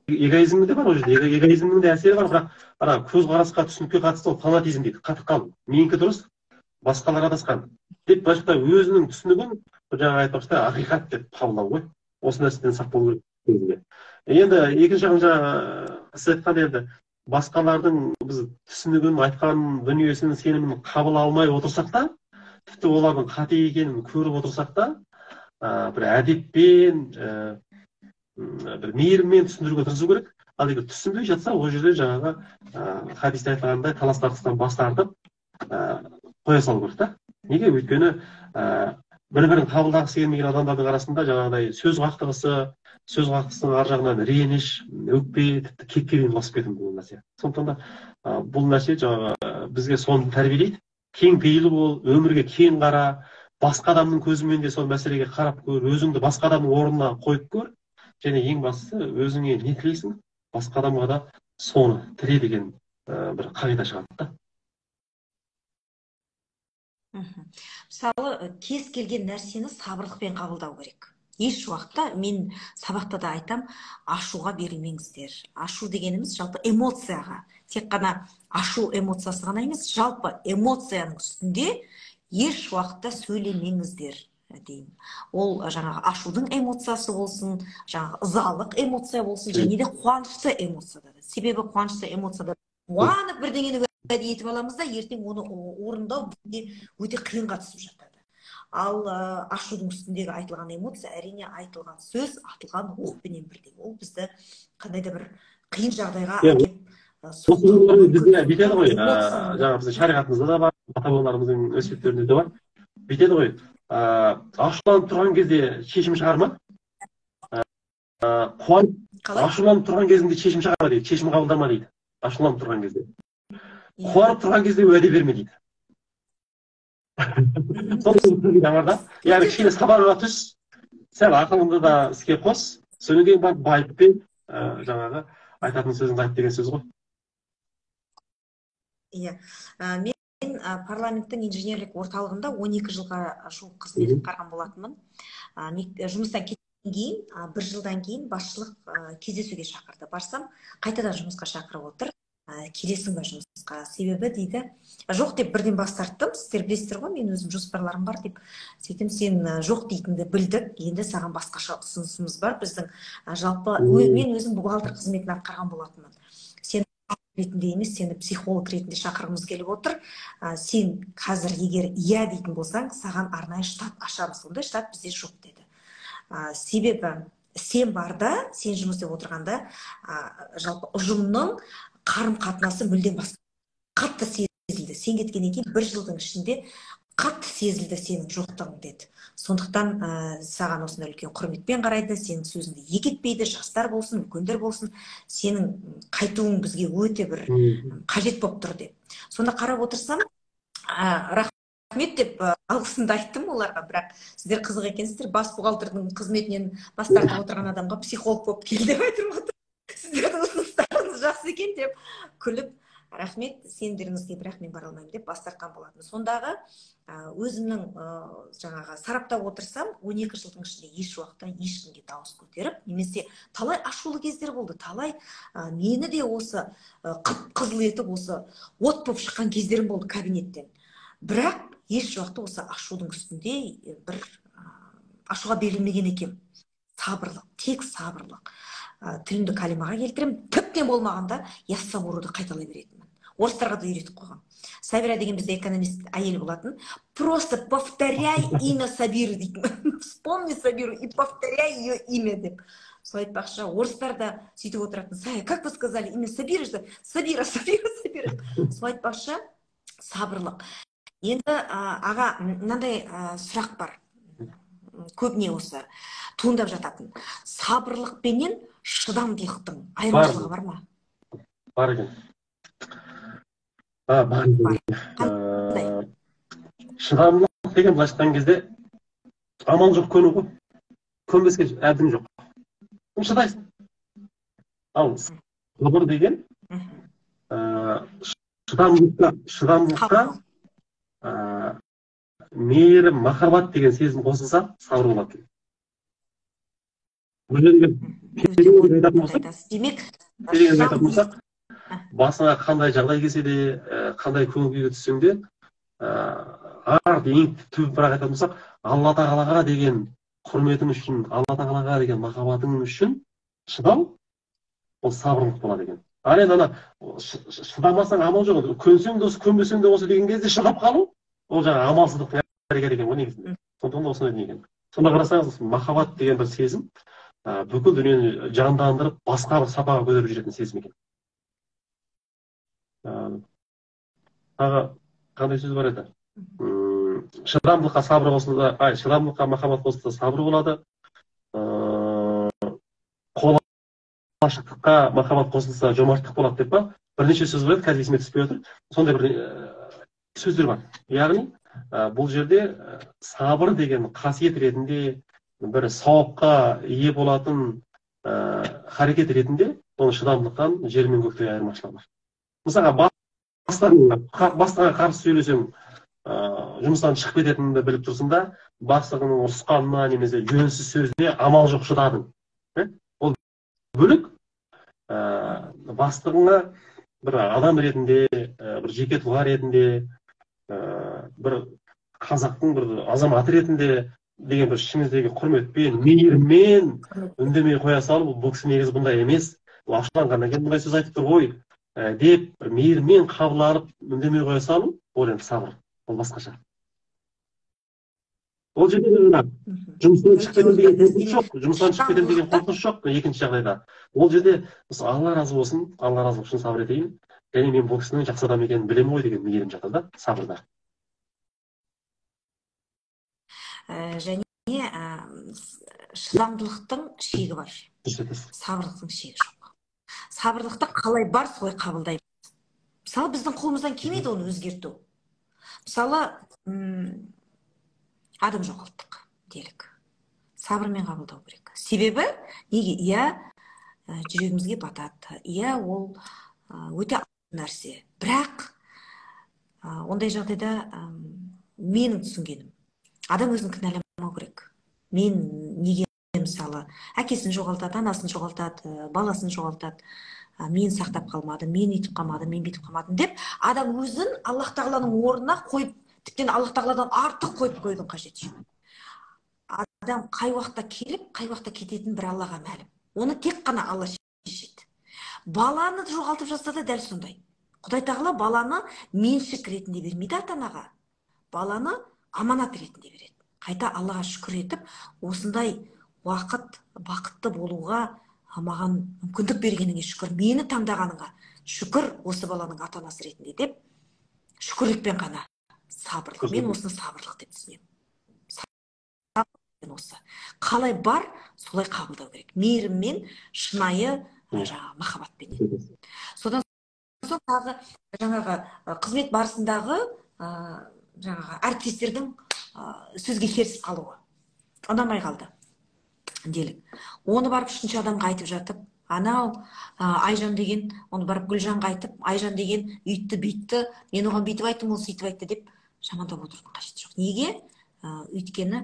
эгоизм де бар ол жерде. Эгоизмнің де әсері бар, бірақ көзқарасқа, түсінікке қатысты фанатизм дейді. Қатып қалу. Менікі дұрыс, басқалар адасқан. Деп başta өзінің түсінігін, жаңа айтпақшы, ақиқат деп қабылдау ғой. Осы нәрседен сақ болу керек. Енді екінші жағын сіз айтқан енді басқалардың біз түсінігін, айтқан дүниесінің сенімін қабыл алмай отырсақ та, тіпті олардың қате екенін көріп отырсақ та, бір әдеппен, бір мейіріммен түсіндіруге тырысу керек. ал егер түсінбей жатса, ол жерде жаңағы хадисте айтылғандай талас тартыстан бас тартып қоя салу керек та. Неге? Өйткені бір-бірін қабылдағысы келмеген адамдардың арасында жаңағыдай сөз қақтығысының ар жағынан реніш, өкпе, тіпті кекке дейін ұласып кетуі бұл нәрсе. Сондықтан да бұл нәрсе жаңағы бізге соны тәрбиелейді. Кең пейілі бол, өмірге кең қара, басқа адамның көзімен де сол мәселеге қарап көр, өзіңді басқа адамның орнына қойып көр, және ең бастысы өзіңе не тілейсің, басқа адамға да соны тіле деген бір қағида шығады да. Мысалы, кез келген нәрсені сабырлықпен қабылдау керек. Еш уақытта мен сабақта да айтам, ашуға берілмеңіздер. Ашу дегеніміз жалпы эмоцияға. Тек қана ашу эмоциясы ғана емес, жалпы эмоцияның үстінде еш уақытта сөйлемеңіздер деймін. Ол жаңағы ашудың эмоциясы болсын, жаңағы ызалық эмоция болсын, және де қуанышты эмоцияда. Себебі қуанышты эмоцияда қуанып бірдеңені уәде етіп аламыз да, ертең оны орындау бізде өте қиынға түсіп жатады. Ал ашудың үстіндегі айтылған эмоция әрине айтылған сөз, атылған оқпенен бірдей. Ол бізді қандай да бір қиын жағдайға әкеп бүйтеді ғой, жаңа біздің шариғатымызда да бар, ата-бабаларымыздың өсиеттерінде де бар. Бүйтеді ғой, ашуланып тұрған кезде шешім шығарма, ашуланып тұрған кезінде шешім шығарма дейді, шешім қабылдама дейді. Ашуланып тұрған кезде. Қуанып тұрған кезде уәде берме дейді. Соны бар да. Яғни кішкене сабағыңа түс, сәл ақылыңды да іске қос, содан кейін барып байыппен жаңағы айтатын сөзіңді айт деген сөз ғой. Иә, мен парламенттің инженерлік орталығында 12 жылға жуық қызмет атқарған болатынмын. Жұмыстан кеткеннен кейін, бір жылдан кейін басшылық кездесуге шақырды. Барсам, қайтадан жұмысқа шақырып отыр. Келесің ба жұмысқа? Себебі дейді, жоқ деп бірден бас тарттым. Сіздер білесіздер ғой, мен өзім жоспарларым бар деп. Сөйтем, сен жоқ дейтінді білдік, енді саған басқаша ұсынысымыз бар. Біздің жалпы мен өзім бухгалтер қызметін атқарған болатынмын. Сен ретінде емес, сені психолог ретінде шақырғымыз келіп отыр. Сен қазір егер иә дейтін болсаң, саған арнайы штат ашамыз. Ондай штат бізде жоқ деді. Себебі сен барда, сен жұмыс істеп отырғанда, жалпы ұжымның қарым-қатынасы мүлдем басқа. Қатты сезілді. Сен кеткеннен кейін бір жылдың ішінде қатты сезілді сенің жоқтығың деді. Сондықтан саған осындай үлкен құрметпен қарайды, сенің сөзіңді ек етпейді, жастар болсын, үлкендер болсын, сенің қайтуың бізге өте бір қажет болып тұр деп. Сонда қарап отырсам, рахмет деп алғысымды айттым оларға, бірақ сіздер қызық екенсіздер, бас бухгалтердің қызметінен бас тартып отырған адамға психолог болып кел деп айтып отыр. Сіздердің ұсыныстарыңыз жақсы екен деп күліп, рахмет, сендеріңізге бірақ мен бара алмаймын деп бас тартқан болатын. Сондағы өзімнің жаңағы сараптап отырсам, 12 жылдың ішінде еш уақытта ешкімге дауыс көтеріп, немесе талай ашулы кездер болды, талай мені де осы қып-қызыл етіп, осы от болып шыққан кездерім болды кабинеттен. Бірақ еш уақытта осы ашудың үстінде бір ашуға берілмеген екен. Сабырлық, тек сабырлық. Тілімді калимаға келтірем, тіптен болмағанда яссабуруды қайталай беретінмін. Орыстарға да үйретіп қойған. Сабира деген бізде экономист әйел болатын. Просто повторяй имя Сабиры дейтін. Вспомни Сабиру и повторяй ее имя деп. Сол айтпақшы, орыстар да сөйтіп отыратын. Сая, как вы сказали, имя Сабира? Сабира. Сол айтпақшы, сабырлық. Енді аға, мынандай сұрақ бар. Көбіне осы туындап жататын. Сабырлық пенен шыдамдылықтың айырмашылығы бар ма? Бар екен. Бар. Шыдамдылық деген былайша айтқан кезде амал жоқ көну ғой. Көнбеске әбдім жоқ. Шыдайсың. Ал сабыр деген шыдамдылыққа мейірім, махаббат деген сезім қосылса, сабыр болады. Басыңа қандай жағдай келсе де, қандай көңіл күйге түссең де, ең түбі бірақ айтатын болсақ, Алла тағалаға деген құрметің үшін, Алла тағалаға деген махаббатың үшін шыдау, ол сабырлық болады екен. Ал енді ана шыдамасаң амал жоқ, көнсең де осы, көнбесең де осы деген кезде шыдап қалу, ол жаңа амалсыздықтың әрекеті екен ғой негізінде. Сондықтан осындай екен. Сонда қарасаңыз, махаббат деген бір сезім, бүкіл дүниені жандандырып басқа бір сапаға көтеріп жүретін сезім екен. Тағы қандай сөз бар еді? Шыдамдылыққа сабыр қосылса, шыдамдылыққа махаббат қосылса сабыр болады. Қолашықтыққа махаббат қосылса жомарттық болады деп па? Бірнеше сөз бар еді, қазір есіме түспей отыр. Сондай бір сөздер бар. Яғни бұл жерде сабыр деген қасиет ретінде бір сауапқа ие болатын харекет ретінде оны шыдамдылықтан жер мен көктей айырмашылығы бар. Мысалға бастығына қарсы сөйлесең, жұмыстан шығып кететініңді біліп тұрсың да, бастығының ұрысқанына немесе жөнсіз сөзіне амал жоқ шыдадың. Ол бөлек. Бастығыңа бір адам ретінде, бір жеке тұлға ретінде, бір қазақтың бір азаматы ретінде деген бір ішіңіздегі құрметпен, мейіріммен үндемей қоя салу, бұл кісі негізі бұндай емес, ол ашуланғаннан кейін бұндай сөз айтып тұр ғой деп мейіріммен қабыл алып үндемей қоя салу, ол енді сабыр, ол басқаша. Ол жерде жұмыстан шығып кетем деген қорқыныш жоқ, жұмыстан шығып кетем деген қорқыныш жоқ. Екінші жағдайда ол жерде Алла разы болсын, Алла разылығы үшін сабыр етейін, және мен бұл кісінің жақсы адам екенін білемін ғой деген мейірім жатыр да сабырда. Және шыдамдылықтың шегі бар, сабырлықтың шегі жоқ. Сабырлықты қалай бар солай қабылдаймыз. Мысалы, біздің қолымыздан келмейді оны өзгерту. Мысалы, адам жоғалттық делік. Сабырмен қабылдау керек. Себебі неге? Жүрегімізге батады. Ол өте нәрсе. Бірақ ондай жағдайда менің түсінгенім, адам өзін кінәламау керек. Мен неге, мысалы, әкесін жоғалтады, анасын жоғалтады, баласын жоғалтады, мен сақтап қалмадым, мен үйтіп қалмадым, мен бүйтіп қалмадым деп, адам өзін Аллах тағаланың орнына қойып, тіптен Аллах тағаладан артық қойып қойдың қажеті жоқ. Адам қай уақытта келіп, қай уақытта кететін бір Аллаға мәлім. Оны тек қана Алла шешеді. Баланы жоғалтып жатса да дәл сондай. Құдай тағала баланы меншік ретінде бермейді ата-анаға. Баланы аманат ретінде береді. Қайта Аллаға шүкір етіп, осындай уақыт бақытты болуға маған мүмкіндік бергеніңе шүкір, мені таңдағаныңа шүкір, осы баланың ата-анасы ретінде деп, шүкірлікпен қана сабырлық. Мен осыны сабырлық деп түсінемін. Осы қалай бар, солай қабылдау керек. Мейіріммен, шынайы махаббатпен. Содан соң тағы жаңағы қызмет барысындағы жаңағы әріптестердің сөзге керісіп қалуы ұнамай қалды делік. Оны барып үшінші адамға айтып жатып, анау Айжан деген, оны барып Гүлжанға айтып, Айжан деген үйтті бүйтті, мен оған бүйтіп айттым, ол сөйтіп айтты деп жамандап отырудың қажеті жоқ. Неге? Өйткені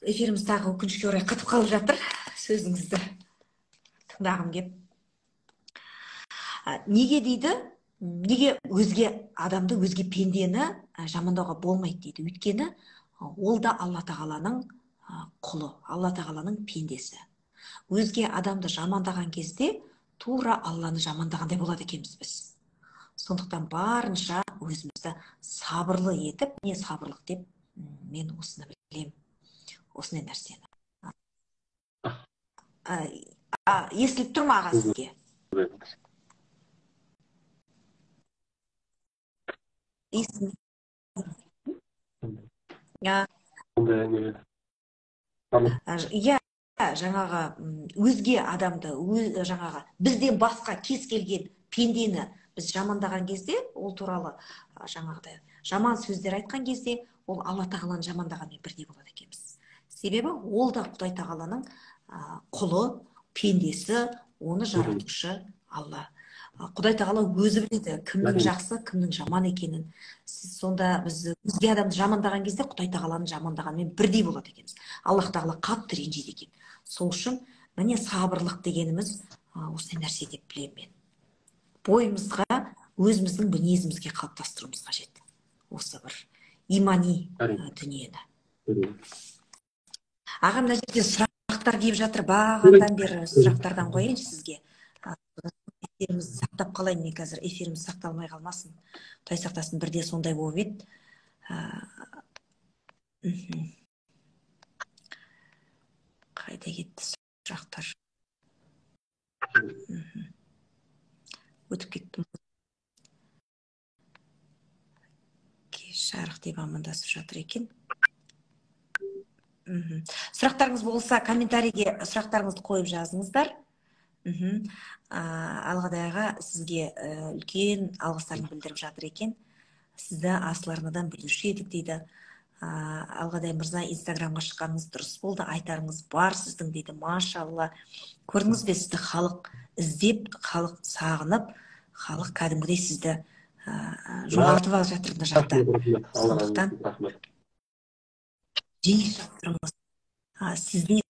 эфиріміз тағы өкінішке орай қатып қалып жатыр. Сөзіңізді тыңдағым кеп. Неге дейді? Неге өзге адамды, өзге пендені жамандауға болмайды дейді? Өйткені ол да Алла тағаланың құлы, Алла тағаланың пендесі. Өзге адамды жамандаған кезде тура Алланы жамандағандай болады екенбіз біз. Сондықтан барынша өзімізді сабырлы етіп, не сабырлық деп, мен осыны білем, осындай нәрсені. Естіліп тұр ма аға сізге? Жаңағы өзге адамды, жаңағы бізден басқа кез келген пендені біз жамандаған кезде, ол туралы жаңағыдай жаман сөздер айтқан кезде, ол Алла тағаланы жамандағанмен бірдей болады екенбіз. Себебі ол да Құдай тағаланың құлы, пендесі, оны жаратушы Алла. Құдай тағала өзі біледі кімнің жақсы, кімнің жаман екенін. Сонда біз өзге адамды жамандаған кезде Құдай тағаланы жамандағанмен бірдей болады екенбіз. Аллах тағала қатты ренжиді екен. Сол үшін міне сабырлық дегеніміз осындай нәрсе деп білемін мен. Бойымызға, өзіміздің мінезімізге қалыптастыруымыз қажет. Осы бір имани дүниені. Ағам мына жерде сұрақтар келіп жатыр. Бағанадан бері сұрақтардан қояйыншы сізге. Эфирімізді сақтап қалайын, мен қазір эфиріміз сақталмай қалмасын. Құдай сақтасын, бірде сондай болып еді. Қайда кетті сұрақтар? Өтіп кеттім. Жарық деп амандасып жатыр екен. Сұрақтарыңыз болса, комментарийге сұрақтарыңызды қойып жазыңыздар. Алғадайға сізге үлкен алғыстарын білдіріп жатыр екен. Сізді асыл арнадан білуші едік дейді. Алғадай мырза, инстаграмға шыққаныңыз дұрыс болды, айтарыңыз бар сіздің дейді. Машалла. Көрдіңіз бе, сізді халық іздеп, халық сағынып, халық кәдімгідей сізді жоғалтып алып жатыр мына жақта. Сондықтан жиі шақырыңыз. Сіздің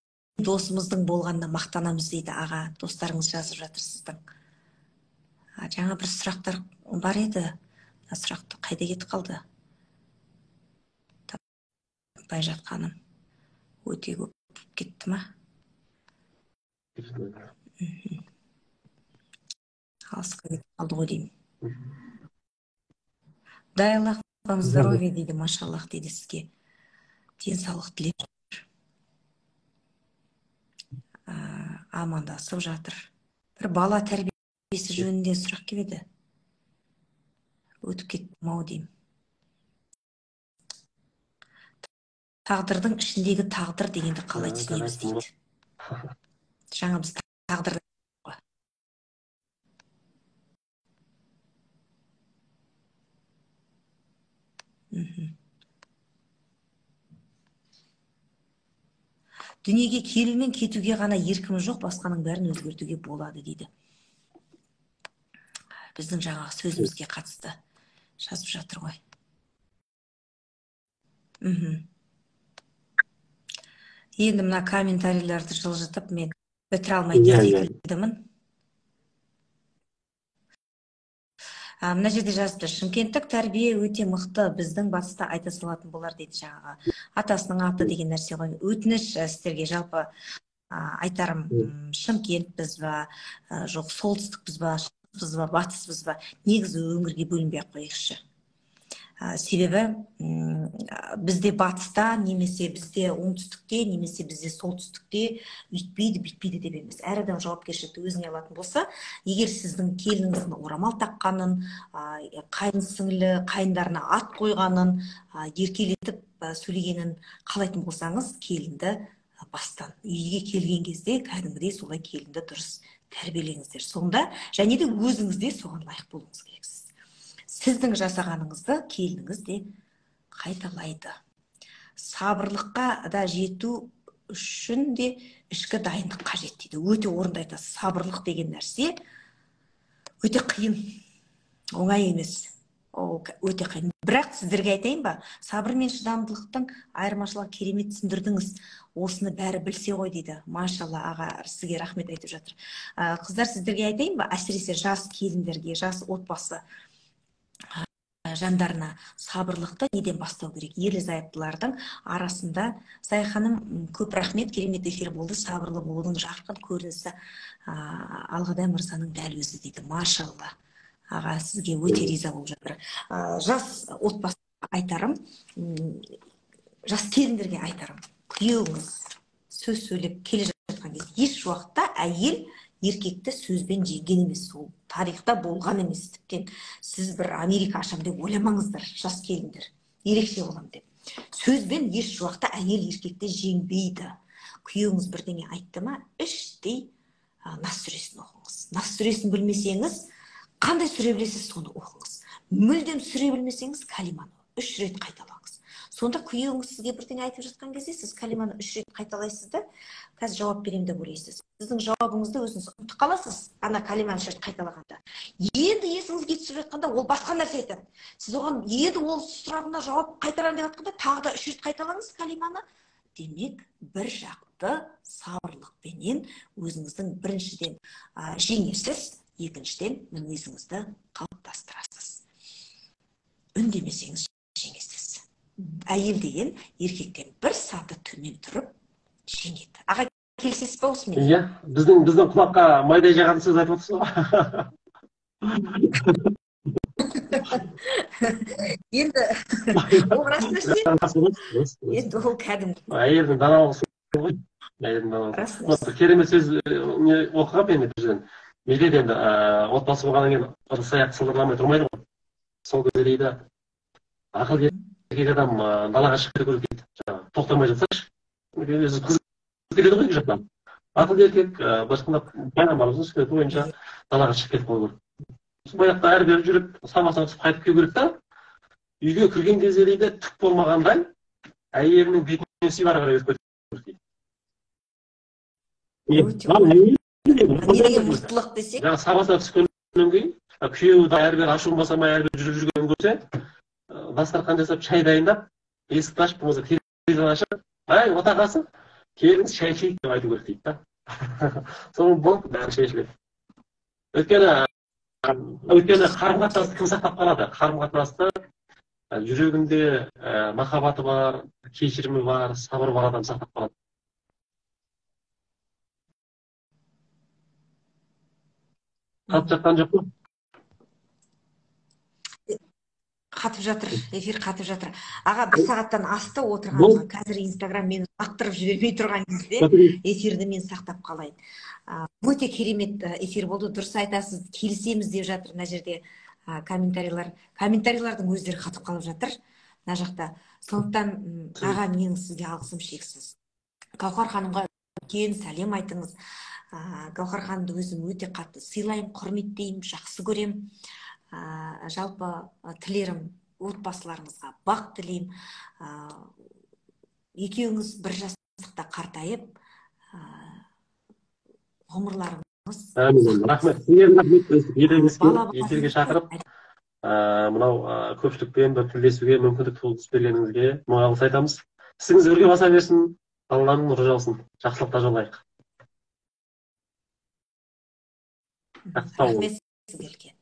досымыздың болғанына мақтанамыз дейді аға. Достарыңыз жазып жатыр сіздің. Жаңа бір сұрақтар бар еді. Сұрақты қайда кетіп қалды? Таппай жатқаным. Өте көп кетті ма? Алысқа кетіп қалды ғой деймін. Дай Аллах вам здоровье дейді, машаллах дейді сізге. Денсаулық тілеп жатыр. Амандасып жатыр. Бір бала тәрбиесі жөнінде сұрақ келеді. Өтіп кеттім ау деймін. Тағдырдың ішіндегі тағдыр дегенді қалай түсінеміз дейді. Жаңа біз тағдыр дүниеге келу мен кетуге ғана еркім жоқ, басқаның бәрін өзгертуге болады дейді. Біздің жаңағы сөзімізге қатысты жазып жатыр ғой. Енді мына комментарийлерді жылжытып мен бітіре алмайтын секілдімін. Мына жерде жазыпты, шымкенттік тәрбие өте мықты, біздің батыста айта салатын болар дейді жаңағы. Атасының аты деген нәрсе ғой. Өтініш сіздерге жалпы айтарым, Шымкентпіз ба, жоқ солтүстікпіз ба, шығыспыз ба, батыспыз ба, негізі өңірге бөлінбей ақ қояйықшы. Себебі бізде батыста, немесе бізде оңтүстікте, немесе бізде солтүстікте үйтпейді, бүйтпейді деп емес. Әр адам жауапкершілікті өзіне алатын болса, егер сіздің келініңіздің орамал таққанын, қайын сіңлі қайындарына ат қойғанын, еркелетіп сөйлегенін қалайтын болсаңыз, келінді бастан үйге келген кезде кәдімгідей солай келінді дұрыс тәрбиелеңіздер. Сонда және де өзіңіз де соған лайық болуыңыз керексіз. Сіздің жасағаныңызды келініңіз де қайталайды. Сабырлыққа да жету үшін де ішкі дайындық қажет дейді. Өте орынды айтасыз. Сабырлық деген нәрсе өте қиын, оңай емес. Өте қиын. Бірақ сіздерге айтайын ба, сабыр мен шыдамдылықтың айырмашылығы керемет түсіндірдіңіз. Осыны бәрі білсе ғой дейді. Машалла аға, сізге рахмет айтып жатыр. Қыздар, сіздерге айтайын ба, әсіресе жас келіндерге, жас отбасы жандарына сабырлықты неден бастау керек? Ерлі-зайыптылардың арасында Сайханым көп рахмет, керемет эфир болды, сабырлы болудың жарқын көрінісі Алғадай мырзаның дәл өзі дейді. Машалла аға, сізге өте риза болып жатыр. Жас отбасыға айтарым, жас келіндерге айтарым, күйеуіңіз сөз сөйлеп келе жатқан кезде еш уақытта әйел еркекті сөзбен жеңген емес, ол тарихта болған емес. Тіптен сіз бір Америка ашам деп ойламаңыздар, жас келіндер, ерекше болам деп. Сөзбен еш уақытта әйел еркекті жеңбейді. Күйеуіңіз бірдеңе айтты ма, іштей Нас сүресін оқыңыз. Нас сүресін білмесеңіз, қандай сүре білесіз, соны оқыңыз. Мүлдем сүре білмесеңіз, калиманы 3 рет қайталаңыз. Сонда күйеуіңіз сізге бірдеңе айтып жатқан кезде сіз калиманы 3 рет қайталайсыз да, қазір жауап беремін деп ойлайсыз. Сіздің жауабыңызды өзіңіз ұмытып қаласыз, ана калиманы 3 рет қайталағанда. Енді есіңізге түсіп жатқанда ол басқа нәрсе айтады. Сіз оған енді ол сұрағына жауап қайтарамын деп жатқанда тағы да 3 рет қайталаңыз калиманы. Демек, бір жақты сабырлықпенен өзіңіздің біріншіден жеңесіз, екіншіден мінезіңізді қалыптастырасыз. Үндемесеңіз жеңесіз. Әйел деген еркектен бір саты төмен тұрып жеңеді. Аға, келісесіз бе осымен? Иә, біздің құлаққа майдай жағатын сөз айтып отырсыз ғой. Енді ол рас нәрсе. Енді ол кәдімгі. Әйелдің даналығы ғой. әйелдің баласы. Рас Мына нәрсе. бір керемет сөз оқығам мен бір жерден. Неде де енді отбасы болғаннан кейін ыдыс аяқ сылдырламай тұрмайды ғой. Сол кезде дейді, ақыл еркек адам далаға шығып кету керек дейді. Жаңағы тоқтамай жатсашы. Өзі қыз келеді ғой екі жақтан. Ақыл еркек былайша айтқанда пайғамбарымыздың сүннеті бойынша далаға шығып кетіп қою керек. Баяқта әрі-бері жүріп, сабасына түсіп қайтып келу керек та, үйге кірген кезде дейді, түк болмағандай, әйелінің бетінен сүйіп ары қарай өтіп кету керек дейді. Не деген мықтылық десек? Жаңағы сабасына түскеннен кейін, күйеуі де әрі-бері ашуын басамай әрі-бері жүріп жүргенін көрсе, дастархан жасап, шай дайындап, есікті ашып, болмаса терезені ашып, ай, отағасы, келіңіз шай ішейік деп айту керек дейді да. Соның болып бәрі шешіледі. Өйткені қарым-қатынасты кім сақтап қалады? Қарым-қатынасты жүрегінде махаббаты бар, кешірімі бар, сабыры бар адам сақтап қалады. Қатып жатқан жоқ па? Қатып жатыр, эфир қатып жатыр. Аға, 1 сағаттан асты отырған, қазір Инстаграм мені лақтырып жібермей тұрған кезде эфирді мен сақтап қалайын. Өте керемет эфир болды, дұрыс айтасыз, келісеміз деп жатыр мына жерде комментарийлардың өздері қатып қалып жатыр мына жақта. Сондықтан аға, менің сізге алғысым шексіз. Гаухар ханымға үлкен сәлем айтыңыз. Гаухар ханымды өзім өте қатты сыйлаймын, құрметтеймін, жақсы көремін. Жалпы тілерім отбасыларыңызға бақ тілеймін. Екеуіңіз бір жастықта қартайып, ғұмырларыңыз. Рахмет. Эфирге шақырып, мынау көпшілікпен бір тілдесуге мүмкіндік туғызып бергеніңізге мың алғыс айтамыз. Ісіңіз өрге баса берсін, Алланың нұры жаусын. Жақсылықта жолайық. Рахмет сізге.